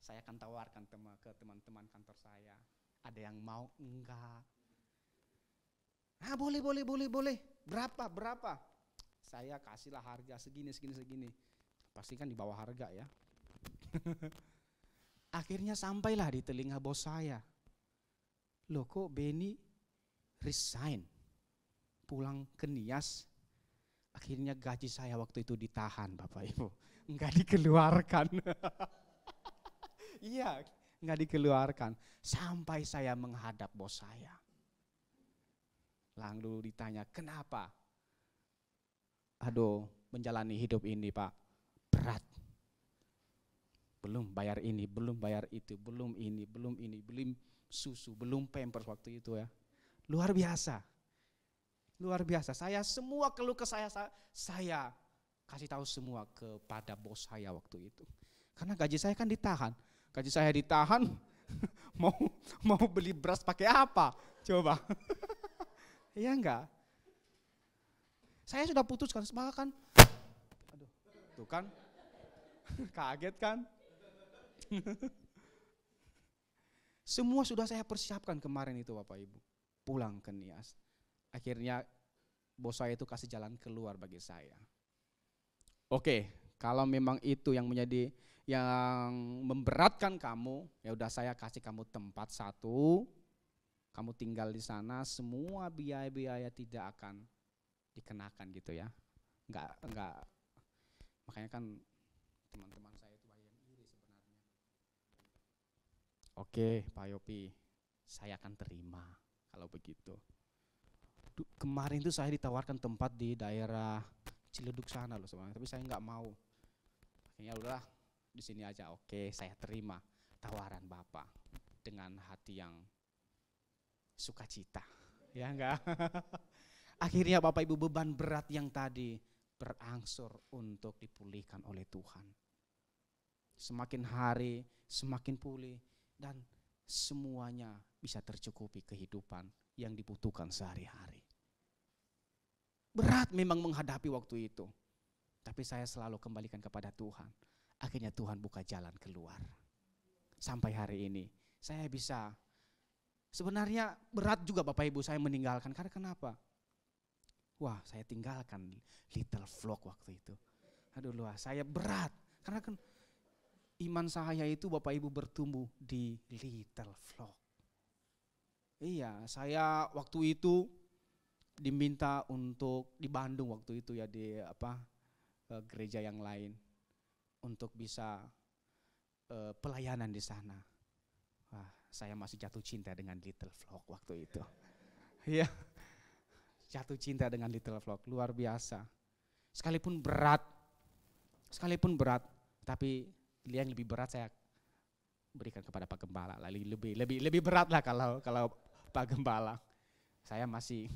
saya akan tawarkan ke teman-teman kantor saya. Ada yang mau? Enggak. Boleh. Berapa? Saya kasihlah harga segini. Pasti kan di bawah harga ya. Akhirnya sampailah di telinga bos saya. Loh kok Benny resign, pulang ke Nias. Akhirnya gaji saya waktu itu ditahan Bapak Ibu. Enggak dikeluarkan. Iya, enggak dikeluarkan. Sampai saya menghadap bos saya. Lalu ditanya, kenapa? Aduh, menjalani hidup ini Pak, berat. Belum bayar ini, belum bayar itu, belum ini, belum susu, belum pampers waktu itu ya. Luar biasa. Saya semua keluh kesah saya kasih tahu semua kepada bos saya waktu itu. Karena gaji saya kan ditahan. Gaji saya ditahan, mau beli beras pakai apa? Coba. Iya enggak? Saya sudah putuskan, kan. Aduh, tuh kan. Kaget kan? Semua sudah saya persiapkan kemarin itu Bapak Ibu. Pulang ke Nias. Akhirnya bos saya itu kasih jalan keluar bagi saya. Oke, kalau memang itu yang memberatkan kamu, ya udah saya kasih kamu tempat satu. Kamu tinggal di sana, semua biaya-biaya tidak akan dikenakan gitu ya. Enggak. Makanya kan teman-teman saya itu banyak yang iri sebenarnya. Oke, Pak Yopi, saya akan terima kalau begitu. Kemarin itu saya ditawarkan tempat di daerah Ciledug sana loh sebenarnya, tapi saya nggak mau. Akhirnya udahlah di sini aja. Oke, saya terima tawaran Bapak dengan hati yang sukacita, ya enggak? Akhirnya Bapak Ibu, beban berat yang tadi berangsur untuk dipulihkan oleh Tuhan. Semakin hari semakin pulih dan semuanya bisa tercukupi kehidupan yang dibutuhkan sehari-hari. Berat memang menghadapi waktu itu, tapi saya selalu kembalikan kepada Tuhan. Akhirnya Tuhan buka jalan keluar. Sampai hari ini saya bisa. Sebenarnya berat juga Bapak Ibu saya meninggalkan. Karena kenapa? Wah, saya tinggalkan Little Flock waktu itu. Aduh luar, saya berat. Karena kan iman saya itu Bapak Ibu bertumbuh di Little Flock. Iya, saya waktu itu diminta untuk di Bandung waktu itu ya, di gereja yang lain untuk bisa pelayanan di sana. Wah, saya masih jatuh cinta dengan Little Flock waktu itu. Iya, jatuh cinta dengan Little Flock, luar biasa. Sekalipun berat, tapi yang lebih berat saya berikan kepada Pak Gembala. Lebih berat lah kalau Pak Gembala. Saya masih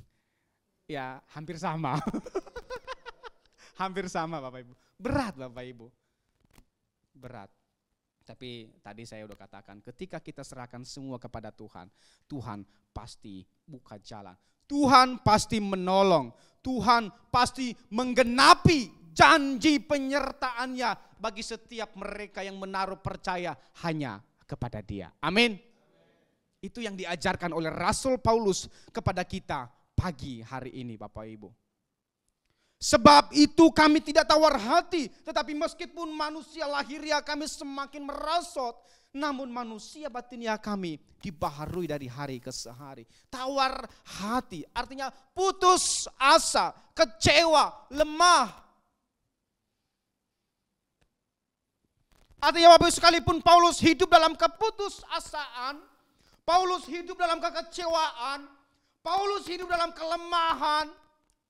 ya hampir sama. Hampir sama Bapak Ibu. Berat Bapak Ibu. Berat. Tapi tadi saya udah katakan, ketika kita serahkan semua kepada Tuhan, Tuhan pasti buka jalan. Tuhan pasti menolong. Tuhan pasti menggenapi janji penyertaannya bagi setiap mereka yang menaruh percaya hanya kepada Dia. Amin. Itu yang diajarkan oleh Rasul Paulus kepada kita pagi hari ini Bapak Ibu. Sebab itu kami tidak tawar hati, tetapi meskipun manusia lahiriah kami semakin merasot, namun manusia batiniah kami dibaharui dari hari ke hari. Tawar hati artinya putus asa, kecewa, lemah. Artinya Bapak sekalipun Paulus hidup dalam keputusasaan, Paulus hidup dalam kekecewaan, Paulus hidup dalam kelemahan,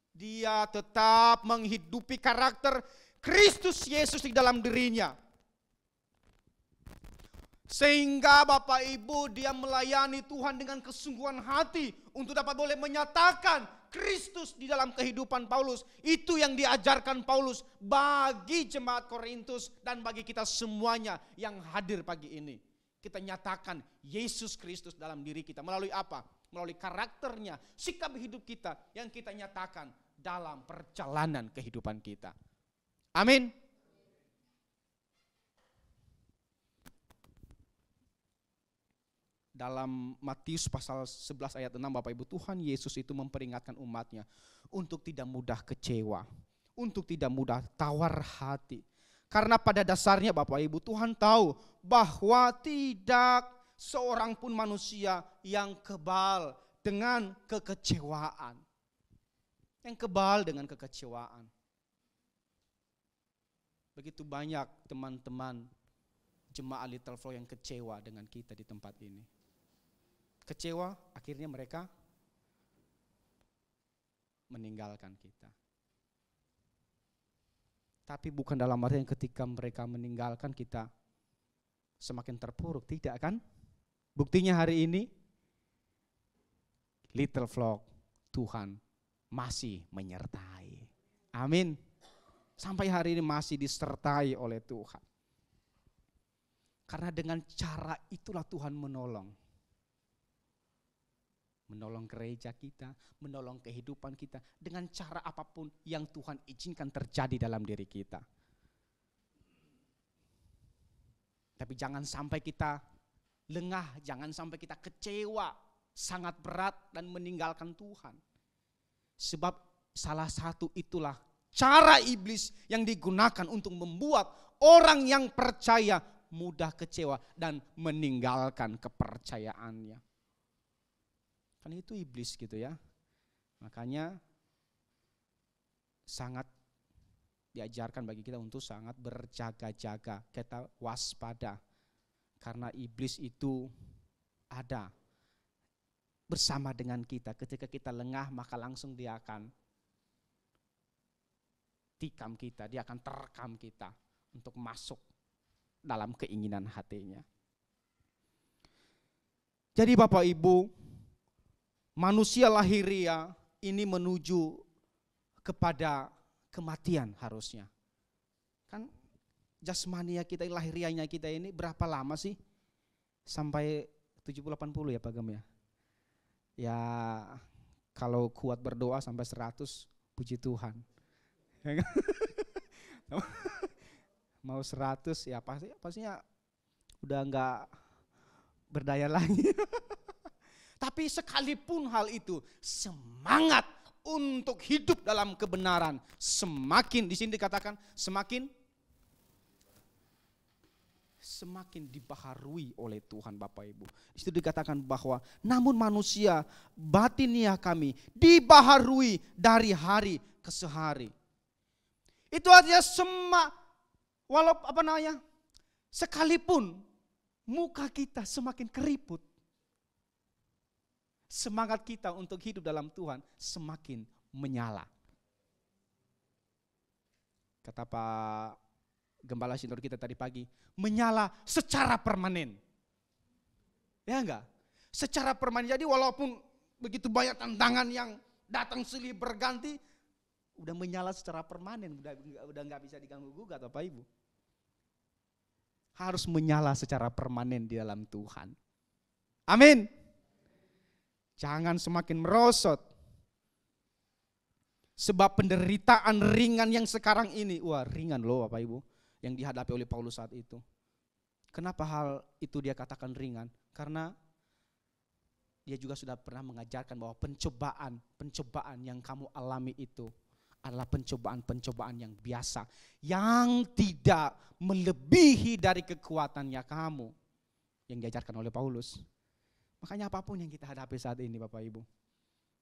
dia tetap menghidupi karakter Kristus Yesus di dalam dirinya. Sehingga Bapak Ibu dia melayani Tuhan dengan kesungguhan hati untuk dapat boleh menyatakan Kristus di dalam kehidupan Paulus. Itu yang diajarkan Paulus bagi jemaat Korintus dan bagi kita semuanya yang hadir pagi ini. Kita nyatakan Yesus Kristus dalam diri kita. Melalui apa? Melalui karakternya, sikap hidup kita yang kita nyatakan dalam perjalanan kehidupan kita. Amin. Dalam Matius pasal 11 ayat 6 Bapak Ibu, Tuhan Yesus itu memperingatkan umatnya untuk tidak mudah kecewa, untuk tidak mudah tawar hati. Karena pada dasarnya Bapak Ibu, Tuhan tahu bahwa tidak seorang pun manusia yang kebal dengan kekecewaan. Yang kebal dengan kekecewaan. Begitu banyak teman-teman jemaat Little Flow yang kecewa dengan kita di tempat ini. Kecewa, akhirnya mereka meninggalkan kita. Tapi bukan dalam arti yang ketika mereka meninggalkan kita semakin terpuruk, tidak kan? Buktinya hari ini Little Flock Tuhan masih menyertai. Amin. Sampai hari ini masih disertai oleh Tuhan. Karena dengan cara itulah Tuhan menolong. Menolong gereja kita, menolong kehidupan kita dengan cara apapun yang Tuhan izinkan terjadi dalam diri kita. Tapi jangan sampai kita lengah, jangan sampai kita kecewa, sangat berat dan meninggalkan Tuhan. Sebab salah satu itulah cara iblis yang digunakan untuk membuat orang yang percaya mudah kecewa dan meninggalkan kepercayaannya. Kan itu iblis gitu ya. Makanya sangat diajarkan bagi kita untuk sangat berjaga-jaga, kita waspada. Karena iblis itu ada bersama dengan kita. Ketika kita lengah maka langsung dia akan tikam kita, dia akan terkam kita untuk masuk dalam keinginan hatinya. Jadi Bapak Ibu, manusia lahiria ini menuju kepada kematian harusnya. Kan jasmania kita, lahirianya kita ini berapa lama sih? Sampai 70-80 ya Pak Gem ya? Ya kalau kuat berdoa sampai 100, puji Tuhan. Mau 100 ya pastinya udah enggak berdaya lagi. Tapi sekalipun hal itu, semangat untuk hidup dalam kebenaran semakin, di sini dikatakan semakin dibaharui oleh Tuhan Bapak Ibu. Di situ dikatakan bahwa namun manusia batinia kami dibaharui dari hari ke hari. Itu artinya sekalipun muka kita semakin keriput, semangat kita untuk hidup dalam Tuhan semakin menyala. Kata Pak Gembala Sinor kita tadi pagi, menyala secara permanen. Ya enggak? Secara permanen. Jadi walaupun begitu banyak tantangan yang datang silih berganti, udah menyala secara permanen, udah enggak bisa diganggu gugat Bapak Ibu. Harus menyala secara permanen di dalam Tuhan. Amin. Jangan semakin merosot. Sebab penderitaan ringan yang sekarang ini, wah ringan loh Bapak Ibu, yang dihadapi oleh Paulus saat itu. Kenapa hal itu dia katakan ringan? Karena dia juga sudah pernah mengajarkan bahwa pencobaan yang kamu alami itu adalah pencobaan yang biasa, yang tidak melebihi dari kekuatannya kamu, yang diajarkan oleh Paulus. Makanya apapun yang kita hadapi saat ini Bapak Ibu,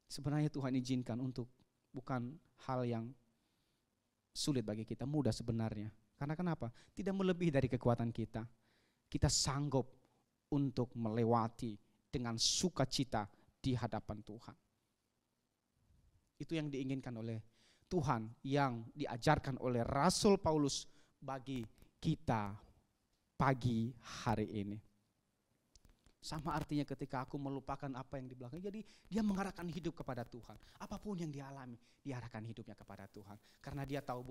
sebenarnya Tuhan izinkan untuk bukan hal yang sulit bagi kita, mudah sebenarnya. Karena kenapa? Tidak melebihi dari kekuatan kita. Kita sanggup untuk melewati dengan sukacita di hadapan Tuhan. Itu yang diinginkan oleh Tuhan, yang diajarkan oleh Rasul Paulus bagi kita pagi hari ini. Sama artinya ketika aku melupakan apa yang di belakang. Jadi dia mengarahkan hidup kepada Tuhan. Apapun yang dia alami, dia arahkan hidupnya kepada Tuhan. Karena dia tahu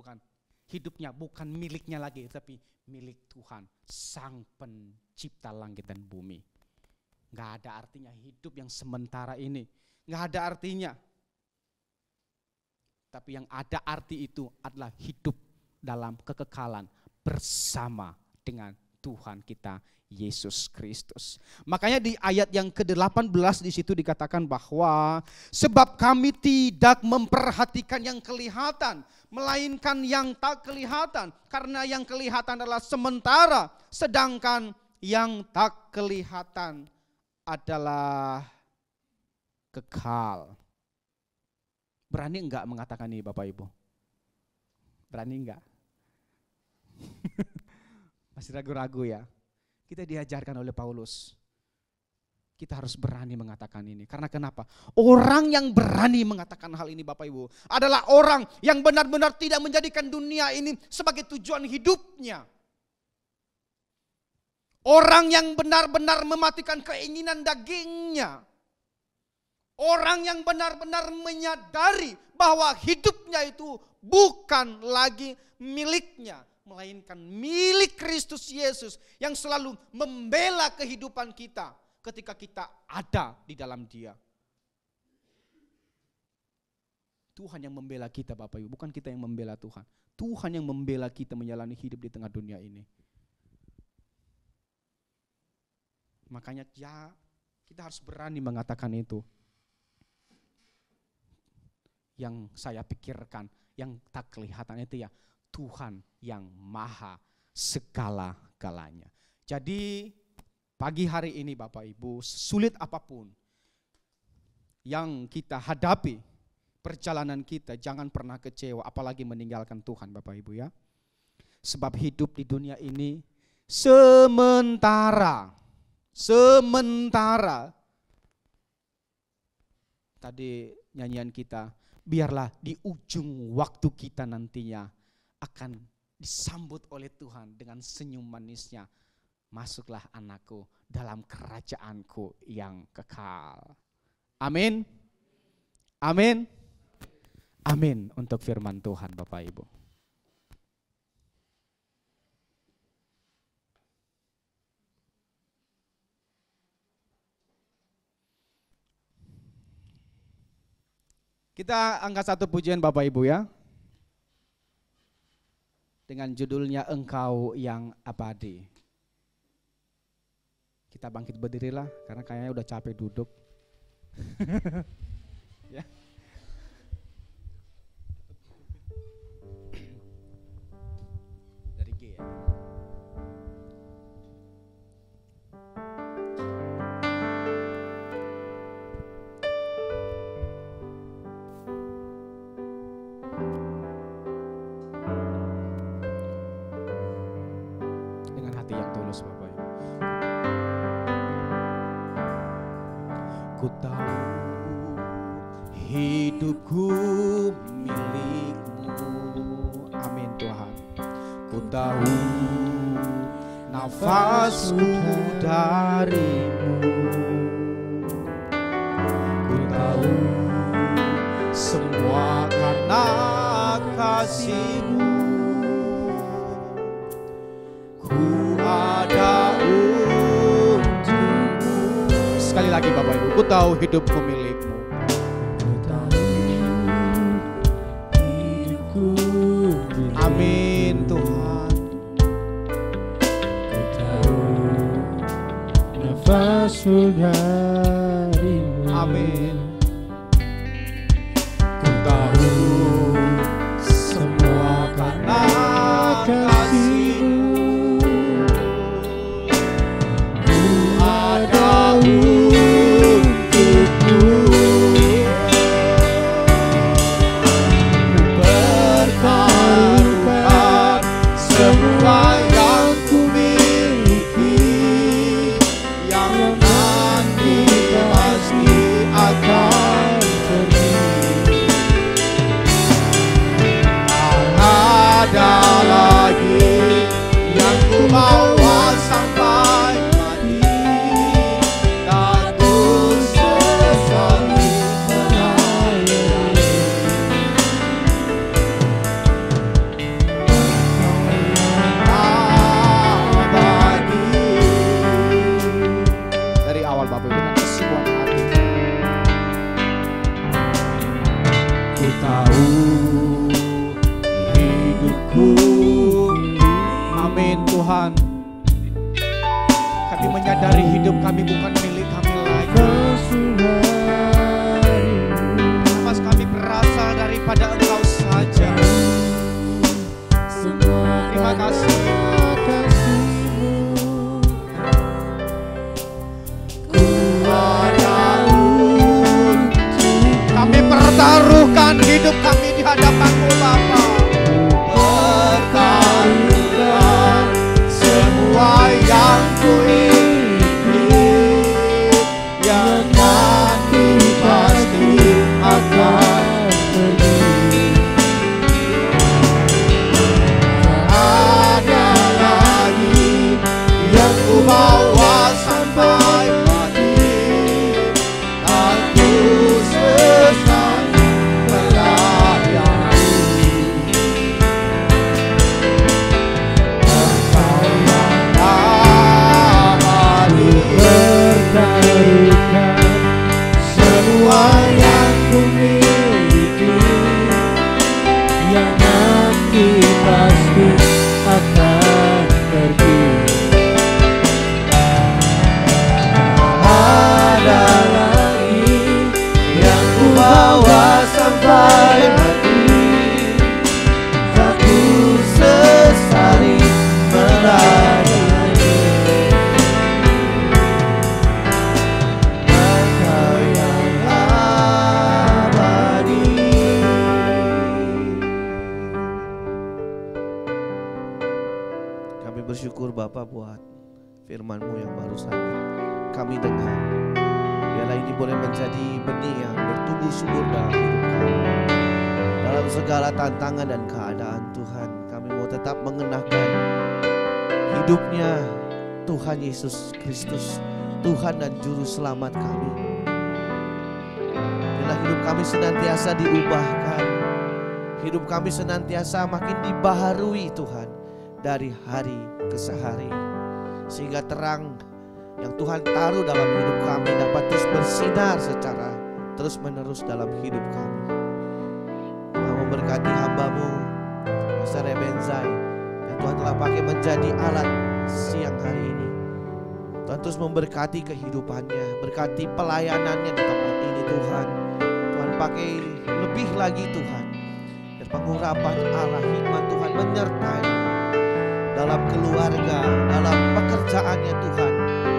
hidupnya bukan miliknya lagi, tapi milik Tuhan, Sang Pencipta langit dan bumi. Gak ada artinya hidup yang sementara ini. Gak ada artinya. Tapi yang ada arti itu adalah hidup dalam kekekalan bersama dengan Tuhan kita Yesus Kristus. Makanya di ayat yang ke-18 di situ dikatakan bahwa sebab kami tidak memperhatikan yang kelihatan, melainkan yang tak kelihatan. Karena yang kelihatan adalah sementara, sedangkan yang tak kelihatan adalah kekal. Berani enggak mengatakan ini Bapak Ibu? Berani enggak? Masih ragu-ragu ya? Kita diajarkan oleh Paulus. Kita harus berani mengatakan ini. Karena kenapa? Orang yang berani mengatakan hal ini Bapak Ibu adalah orang yang benar-benar tidak menjadikan dunia ini sebagai tujuan hidupnya. Orang yang benar-benar mematikan keinginan dagingnya. Orang yang benar-benar menyadari bahwa hidupnya itu bukan lagi miliknya, melainkan milik Kristus Yesus yang selalu membela kehidupan kita ketika kita ada di dalam Dia. Tuhan yang membela kita Bapak Ibu, bukan kita yang membela Tuhan. Tuhan yang membela kita menjalani hidup di tengah dunia ini. Makanya ya kita harus berani mengatakan itu. Yang saya pikirkan, yang tak kelihatan itu ya Tuhan yang maha segala-galanya. Jadi pagi hari ini Bapak Ibu, sulit apapun yang kita hadapi, perjalanan kita jangan pernah kecewa, apalagi meninggalkan Tuhan Bapak Ibu ya. Sebab hidup di dunia ini sementara. Tadi nyanyian kita, biarlah di ujung waktu kita nantinya akan disambut oleh Tuhan dengan senyum manisnya. Masuklah anakku dalam kerajaanku yang kekal. Amin. Amin. Amin untuk firman Tuhan Bapak Ibu. Kita angkat satu pujian Bapak Ibu ya. Dengan judulnya Engkau yang Abadi. Kita bangkit berdirilah karena kayaknya udah capek duduk. Ya. Dari G ya. Bapak Ibu. Ku tahu hidupku milik-Mu. Amin Tuhan. Ku tahu nafasku dari-Mu. Ku tahu semua karena kasih-Mu. Sekali lagi Bapak Ibu, ku tahu hidupku milik-Mu. Ku tahu hidupku milik-Mu. Amin Tuhan. Ku tahu nafasku dari-Mu. Amin. Ku tahu semua karena kasih-Mu. Ku ada akan kami bukan milik kami lagi. Nafas kami berasal daripada Engkau saja. Terima kasih. Kami pertaruhkan hidup kami di hadapan-Mu Bapa. Pertaruhkan semua yang kuingin, yang nanti pasti akan pergi. Tak ada lagi yang ku bawa sampai mati. Aku sesali melayani. Engkau yang ahli pertaruhkan semua yang ku miliki, yang nanti pasti akan pergi. Ada lagi yang ku bawa sampai mati. Aku sesali melayani. Engkau yang abadi. Kami bersyukur Bapa buat firman-Mu yang barusan kami dengar. Biarlah ini boleh menjadi benih yang bertumbuh subur dalam hidup kami. Dalam segala tantangan dan keadaan Tuhan, kami mau tetap mengenakan hidupnya Tuhan Yesus Kristus, Tuhan dan Juru Selamat kami. Biarlah hidup kami senantiasa diubahkan, hidup kami senantiasa makin dibaharui Tuhan dari hari ke hari, sehingga terang yang Tuhan taruh dalam hidup kami dapat terus bersinar secara terus menerus dalam hidup kami. Tuhan memberkati hamba-Mu Pastor Ebenzai yang Tuhan telah pakai menjadi alat siang hari ini. Tuhan terus memberkati kehidupannya, berkati pelayanannya di tempat ini Tuhan. Tuhan pakai lebih lagi Tuhan, dan pengurapan Allah, hikmat Tuhan menyertai dalam keluarga, dalam pekerjaannya Tuhan,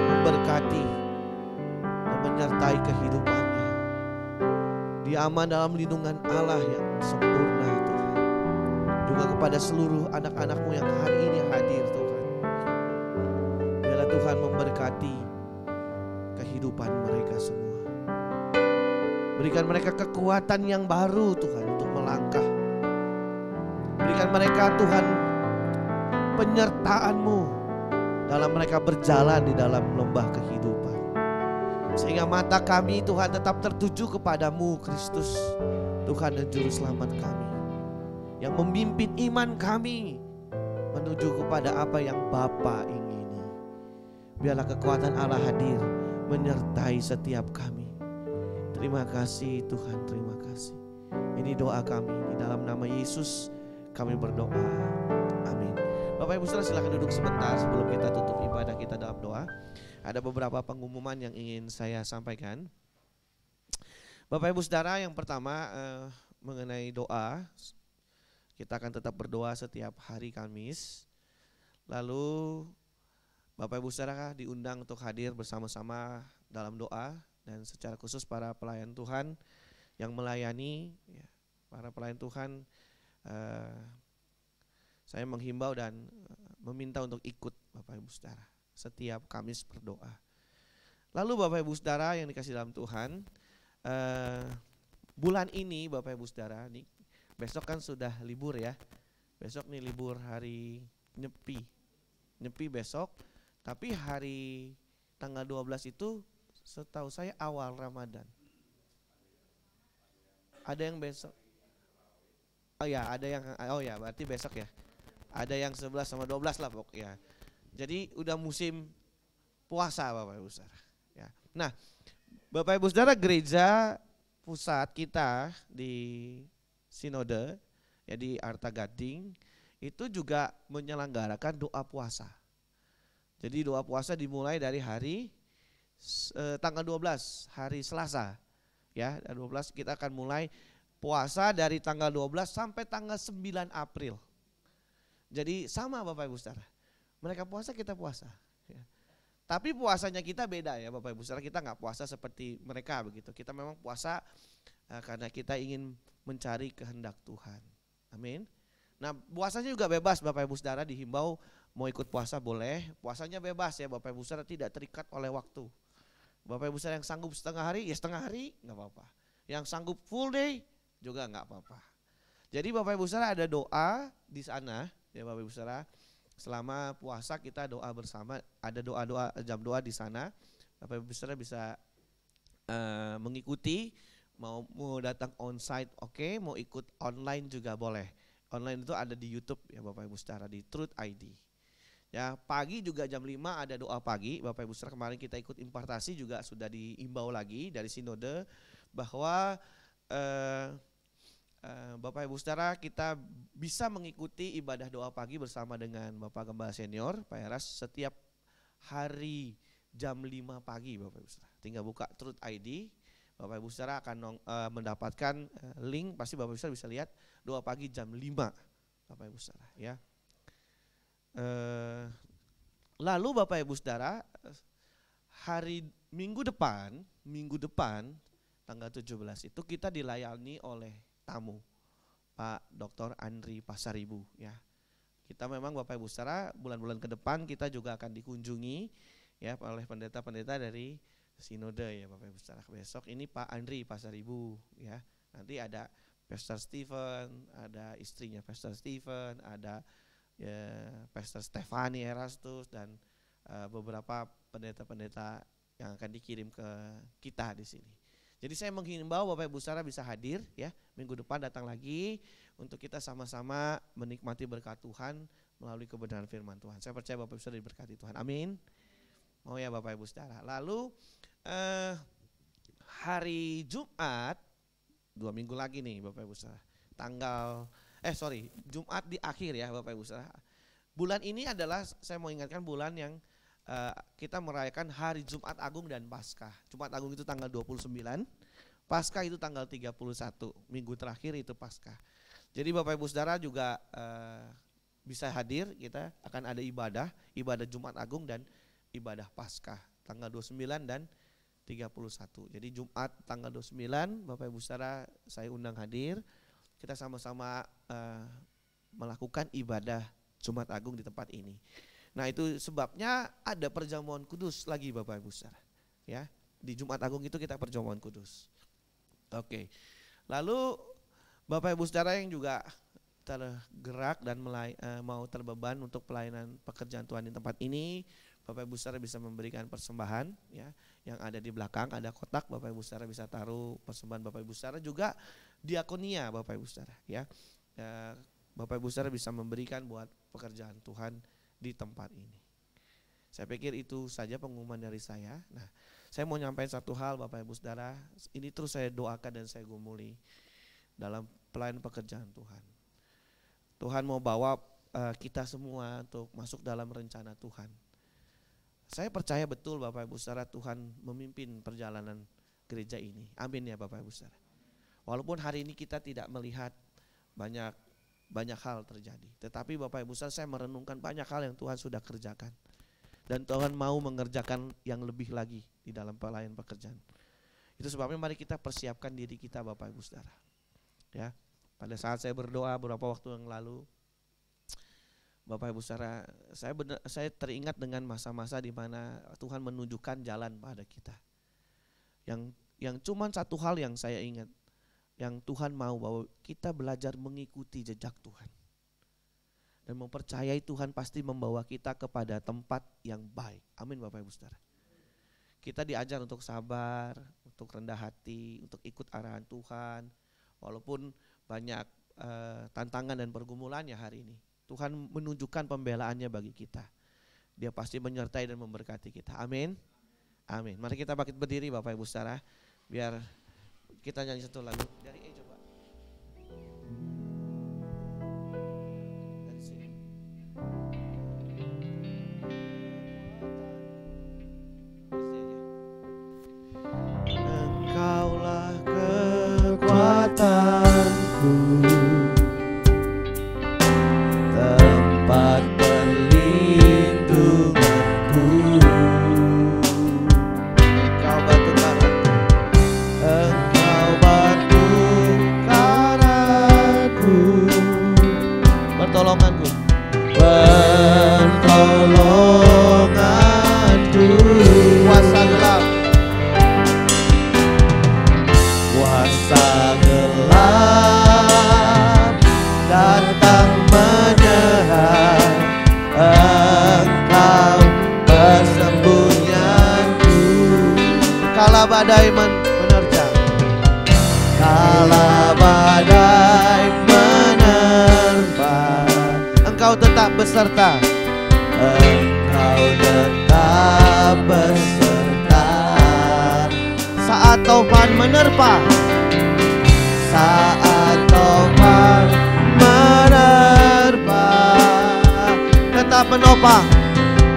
memberkati dan menyertai kehidupannya. Dia aman dalam lindungan Allah yang sempurna Tuhan. Juga kepada seluruh anak-anak-Mu yang hari ini hadir Tuhan. Biarlah Tuhan memberkati kehidupan mereka semua. Berikan mereka kekuatan yang baru Tuhan untuk melangkah. Berikan mereka Tuhan penyertaan-Mu dalam mereka berjalan di dalam lembah kehidupan. Sehingga mata kami Tuhan tetap tertuju kepada-Mu Kristus, Tuhan dan Juru Selamat kami, yang memimpin iman kami menuju kepada apa yang Bapa ingini. Biarlah kekuatan Allah hadir menyertai setiap kami. Terima kasih Tuhan, terima kasih. Ini doa kami, di dalam nama Yesus kami berdoa. Amin. Bapak Ibu Saudara, silakan duduk sebentar sebelum kita tutup ibadah kita dalam doa. Ada beberapa pengumuman yang ingin saya sampaikan. Bapak Ibu Saudara, yang pertama mengenai doa. Kita akan tetap berdoa setiap hari Kamis. Lalu Bapak Ibu Saudara diundang untuk hadir bersama-sama dalam doa, dan secara khusus para pelayan Tuhan yang melayani, para pelayan Tuhan, saya menghimbau dan meminta untuk ikut Bapak Ibu Saudara setiap Kamis berdoa. Lalu Bapak Ibu Saudara yang dikasih dalam Tuhan, bulan ini Bapak Ibu Saudara, nih besok kan sudah libur ya. Besok nih libur hari Nyepi. Nyepi besok, tapi hari tanggal 12 itu setahu saya awal Ramadan. Ada yang besok. Oh ya, ada yang, oh ya berarti besok ya. Ada yang 11 sama 12 lah pokoknya. Jadi udah musim puasa Bapak Ibu Saudara. Ya. Nah, Bapak Ibu Saudara, gereja pusat kita di Sinode, ya di Arta Gading, itu juga menyelenggarakan doa puasa. Jadi doa puasa dimulai dari hari tanggal 12 hari Selasa. Ya, 12 kita akan mulai puasa dari tanggal 12 sampai tanggal 9 April. Jadi sama Bapak Ibu Saudara. Mereka puasa, kita puasa. Ya. Tapi puasanya kita beda ya Bapak Ibu Saudara. Kita nggak puasa seperti mereka begitu. Kita memang puasa karena kita ingin mencari kehendak Tuhan. Amin. Nah, puasanya juga bebas Bapak Ibu Saudara, dihimbau mau ikut puasa boleh. Puasanya bebas ya Bapak Ibu Saudara, tidak terikat oleh waktu. Bapak Ibu Saudara yang sanggup setengah hari, ya setengah hari nggak apa-apa. Yang sanggup full day juga nggak apa-apa. Jadi Bapak Ibu Saudara ada doa di sana ya Bapak Ibu Saudara. Selama puasa kita doa bersama, ada doa-doa jam doa di sana. Bapak Ibu Saudara bisa mengikuti, mau datang onsite oke, mau ikut online juga boleh. Online itu ada di YouTube ya Bapak Ibu Saudara, di Truth ID. Ya, pagi juga jam 5 ada doa pagi. Bapak Ibu Saudara, kemarin kita ikut impartasi juga sudah diimbau lagi dari sinode bahwa Bapak Ibu Saudara kita bisa mengikuti ibadah doa pagi bersama dengan Bapak Gembala Senior Pak Eras setiap hari jam 5 pagi Bapak Ibu Saudara. Tinggal buka Truth ID, Bapak Ibu Saudara akan mendapatkan link, pasti Bapak Ibu Saudara bisa lihat doa pagi jam 5 Bapak Ibu Saudara ya. Lalu Bapak Ibu Saudara, hari minggu depan tanggal 17 itu kita dilayani oleh tamu Pak Dr. Andri Pasaribu ya. Kita memang Bapak Ibu Saudara bulan-bulan ke depan kita juga akan dikunjungi ya oleh pendeta-pendeta dari sinode ya Bapak Ibu Saudara. Besok ini Pak Andri Pasaribu ya. Nanti ada Pastor Stephen, ada istrinya Pastor Stephen, ada ya, Pastor Stefani Erastus dan beberapa pendeta-pendeta yang akan dikirim ke kita di sini. Jadi saya menghimbau Bapak Ibu Saudara bisa hadir ya, minggu depan datang lagi untuk kita sama-sama menikmati berkat Tuhan melalui kebenaran firman Tuhan. Saya percaya Bapak Ibu Saudara diberkati Tuhan. Amin. Mau ya Bapak Ibu Saudara. Lalu hari Jumat 2 minggu lagi nih Bapak Ibu Saudara. Jumat di akhir ya Bapak Ibu Saudara. Bulan ini adalah saya mau ingatkan bulan yang kita merayakan hari Jumat Agung dan Paskah. Jumat Agung itu tanggal 29, Paskah itu tanggal 31, minggu terakhir itu Paskah. Jadi Bapak Ibu Saudara juga bisa hadir, kita akan ada ibadah Jumat Agung dan ibadah Paskah tanggal 29 dan 31. Jadi Jumat tanggal 29 Bapak Ibu Saudara saya undang hadir, kita sama-sama melakukan ibadah Jumat Agung di tempat ini. Nah itu sebabnya ada perjamuan kudus lagi Bapak Ibu Saudara. Ya, di Jumat Agung itu kita perjamuan kudus. Oke. Lalu Bapak Ibu Saudara yang juga tergerak dan mau terbeban untuk pelayanan pekerjaan Tuhan di tempat ini, Bapak Ibu Saudara bisa memberikan persembahan ya, yang ada di belakang ada kotak, Bapak Ibu Saudara bisa taruh persembahan Bapak Ibu Saudara, juga diakonia Bapak Ibu Saudara ya. Bapak Ibu Saudara bisa memberikan buat pekerjaan Tuhan di tempat ini. Saya pikir itu saja pengumuman dari saya. Nah, saya mau nyampaikan satu hal Bapak Ibu Saudara, ini terus saya doakan dan saya gumuli dalam pelayanan pekerjaan Tuhan. Tuhan mau bawa kita semua untuk masuk dalam rencana Tuhan. Saya percaya betul Bapak Ibu Saudara Tuhan memimpin perjalanan gereja ini. Amin ya Bapak Ibu Saudara. Walaupun hari ini kita tidak melihat banyak hal terjadi, tetapi Bapak Ibu Saudara saya merenungkan banyak hal yang Tuhan sudah kerjakan. Dan Tuhan mau mengerjakan yang lebih lagi di dalam pelayanan pekerjaan. Itu sebabnya mari kita persiapkan diri kita Bapak Ibu Saudara. Ya, pada saat saya berdoa beberapa waktu yang lalu, Bapak Ibu Saudara, saya teringat dengan masa-masa di mana Tuhan menunjukkan jalan pada kita. Yang cuma satu hal yang saya ingat, yang Tuhan mau bahwa kita belajar mengikuti jejak Tuhan. Dan mempercayai Tuhan pasti membawa kita kepada tempat yang baik. Amin Bapak Ibu Saudara. Kita diajar untuk sabar, untuk rendah hati, untuk ikut arahan Tuhan. Walaupun banyak tantangan dan pergumulannya hari ini, Tuhan menunjukkan pembelaannya bagi kita. Dia pasti menyertai dan memberkati kita. Amin. Amin. Mari kita bangkit berdiri Bapak Ibu Saudara, biar kita nyanyi satu lagu dari coba. Dari sini. Dari sini aja. pertolonganku. Kuasa gelap, kuasa gelap datang menyerang, Engkau persembunyianku. Kala badai menerjang, kala badai menerpa, Engkau tetap beserta, Engkau tetap beserta. Saat taufan menerpa, saat taufan menerpa, tetap menopang,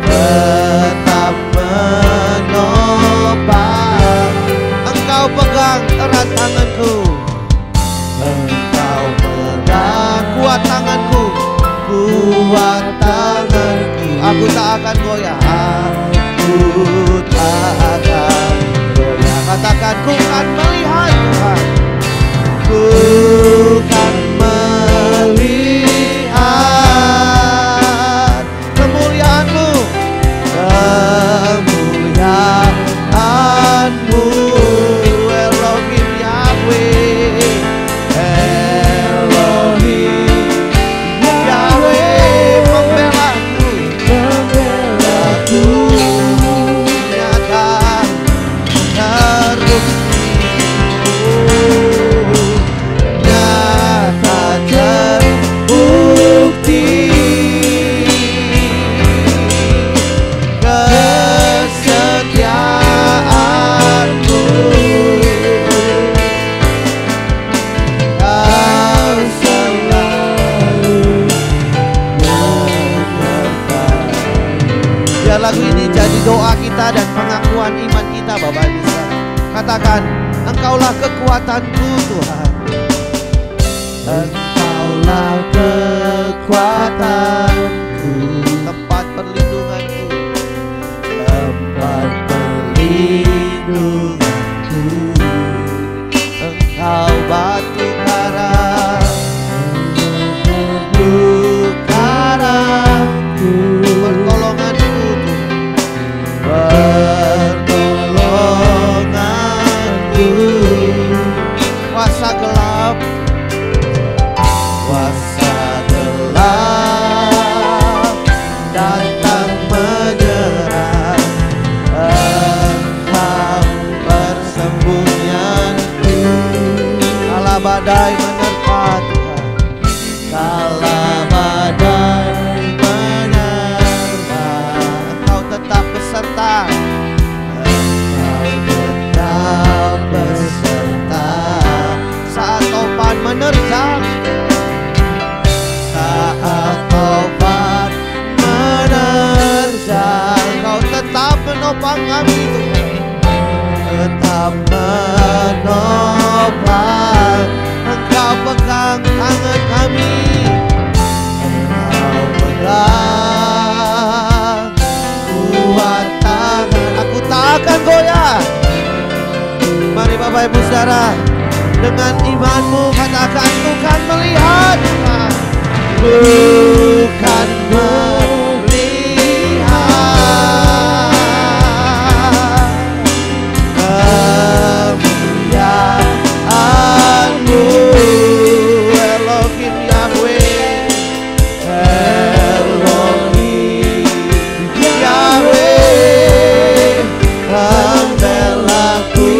tetap menopang. Engkau pegang erat tanganku, Engkau pegang kuat tanganku, kuat tanganku. Aku tak akan goyah, aku tak akan goyah. Katakan, ku kan melihat Tuhan, ku kan melihat kemuliaan-Mu, kemuliaan-Mu. Elohim Yahweh, Elohim Yahweh, pembelaku, pembelaku nyata terbukti, nyata terbukti. Kesetiaan-Mu, Kau selalu menyertai. Biar lagu ini jadi doa kita dan pengakuan iman kita, Bapak Ibu Saudara. Katakan, Engkaulah kekuatanku Tuhan, Engkaulah kekuatanku, tempat perlindunganku, tempat perlindunganku. Engkau batu karang, karangku, pertolonganku, pertolonganku. Kuasa gelap, kuasa gelap datang menyerang, Engkau persembunyianku. Kala badai menerpa Tuhan, kala badai menerpa, Engkau tetap beserta, Engkau tetap beserta. Saat taufan menerjang, saat taufan menerjang, Engkau tetap menopang kami Tuhan, tetap menopang. Engkau pegang tangan kami, Engkau pegang kuat tangan. Aku tak akan goyah. Mari Bapak Ibu Saudara, dengan imanmu katakan, ku kan melihat Tuhan, bukan melihat kemuliaan-Mu. Elohim Yahweh, Elohim Yahweh, pembelaku,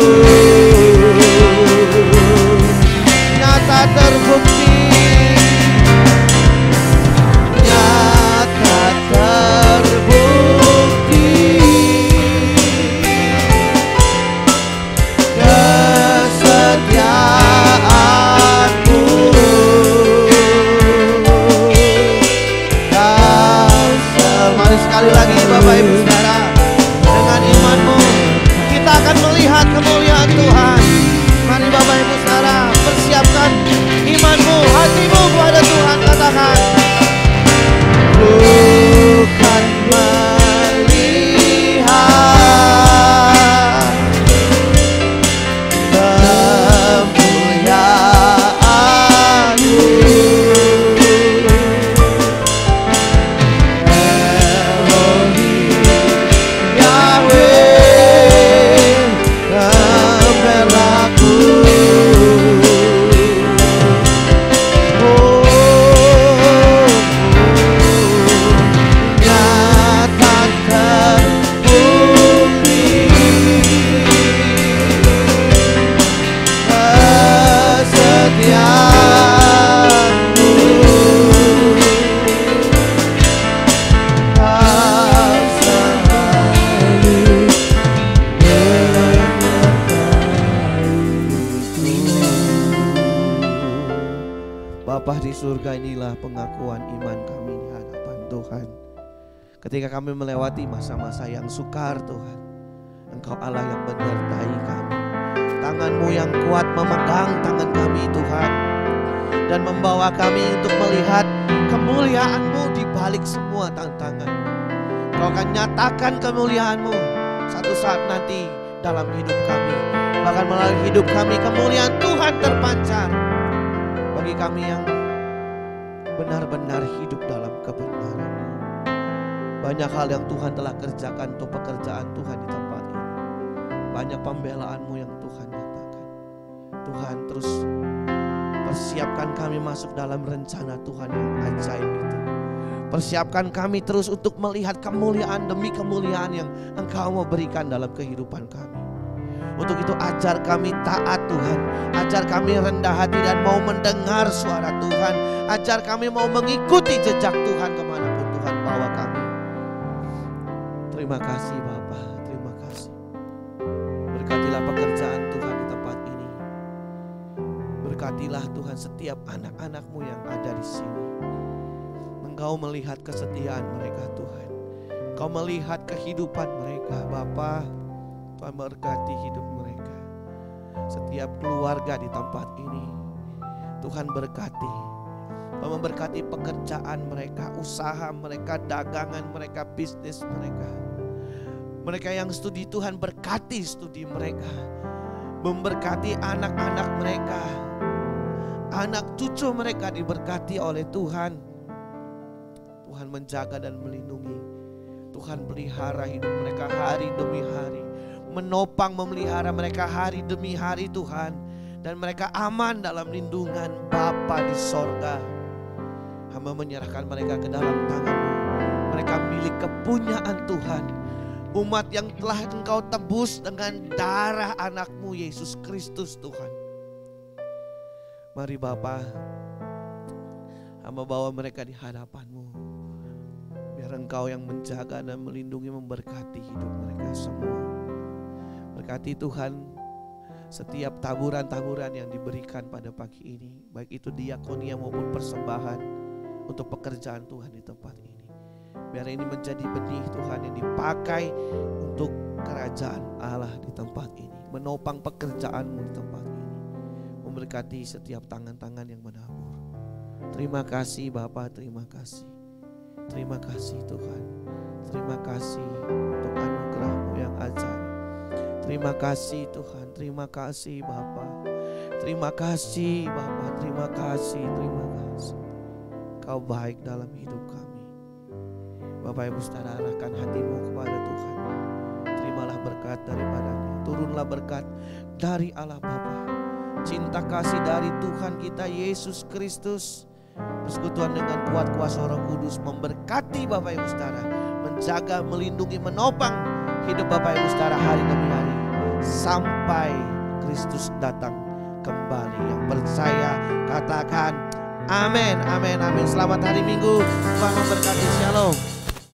nyata terbukti, nyata terbukti. Kesetiaan-Mu, mari sekali lagi Bapak Ibu Saudara, dengan imanmu kita akan melihat kemuliaan Tuhan. Mari Bapak Ibu Saudara, persiapkan imanmu, hatimu kepada Tuhan. Katakan, bukan melihat kemuliaan-Mu, surga, inilah pengakuan iman kami di hadapan Tuhan. Ketika kami melewati masa-masa yang sukar Tuhan, Engkau Allah yang menyertai kami. Tangan-Mu yang kuat memegang tangan kami Tuhan, dan membawa kami untuk melihat kemuliaan-Mu di balik semua tantangan. Kau akan nyatakan kemuliaan-Mu satu saat nanti dalam hidup kami. Bahkan melalui hidup kami kemuliaan Tuhan terpancar bagi kami yang benar-benar hidup dalam kebenaran. Banyak hal yang Tuhan telah kerjakan untuk pekerjaan Tuhan di tempat ini. Banyak pembelaan-Mu yang Tuhan nyatakan. Tuhan terus persiapkan kami masuk dalam rencana Tuhan yang ajaib itu. Persiapkan kami terus untuk melihat kemuliaan demi kemuliaan yang Engkau mau berikan dalam kehidupan kami. Untuk itu ajar kami taat Tuhan. Ajar kami rendah hati dan mau mendengar suara Tuhan. Ajar kami mau mengikuti jejak Tuhan kemanapun Tuhan bawa kami. Terima kasih Bapa, terima kasih. Berkatilah pekerjaan Tuhan di tempat ini. Berkatilah Tuhan setiap anak-anak-Mu yang ada di sini. Engkau melihat kesetiaan mereka Tuhan. Engkau melihat kehidupan mereka Bapa. Tuhan berkati hidup mereka. Setiap keluarga di tempat ini Tuhan berkati. Tuhan memberkati pekerjaan mereka, usaha mereka, dagangan mereka, bisnis mereka. Mereka yang studi Tuhan berkati studi mereka. Memberkati anak-anak mereka. Anak cucu mereka diberkati oleh Tuhan. Tuhan menjaga dan melindungi. Tuhan pelihara hidup mereka hari demi hari. Menopang memelihara mereka hari demi hari Tuhan. Dan mereka aman dalam lindungan Bapa di sorga. Hamba menyerahkan mereka ke dalam tangan-Mu. Mereka milik kepunyaan Tuhan. Umat yang telah Engkau tebus dengan darah anak-Mu Yesus Kristus Tuhan. Mari Bapa, hamba bawa mereka di hadapan-Mu. Biar Engkau yang menjaga dan melindungi, memberkati hidup mereka semua. Berkati Tuhan setiap taburan-taburan yang diberikan pada pagi ini, baik itu diakonia maupun persembahan untuk pekerjaan Tuhan di tempat ini. Biar ini menjadi benih Tuhan yang dipakai untuk kerajaan Allah di tempat ini, menopang pekerjaan-Mu di tempat ini, memberkati setiap tangan-tangan yang menabur. Terima kasih Bapa, terima kasih. Terima kasih Tuhan. Terima kasih untuk anugerah-Mu yang ajaib. Terima kasih Tuhan, terima kasih Bapa. Terima kasih Bapa, terima kasih, terima kasih. Kau baik dalam hidup kami. Bapak Ibu Saudara, arahkan hatimu kepada Tuhan. Terimalah berkat daripadanya. Turunlah berkat dari Allah Bapa. Cinta kasih dari Tuhan kita Yesus Kristus, persekutuan dengan kuat kuasa Roh Kudus memberkati Bapak Ibu Saudara, menjaga, melindungi, menopang hidup Bapak Ibu Saudara hari demi hari sampai Kristus datang kembali. Yang percaya katakan amin, amin, amin. Selamat hari Minggu, Tuhan memberkati. Shalom.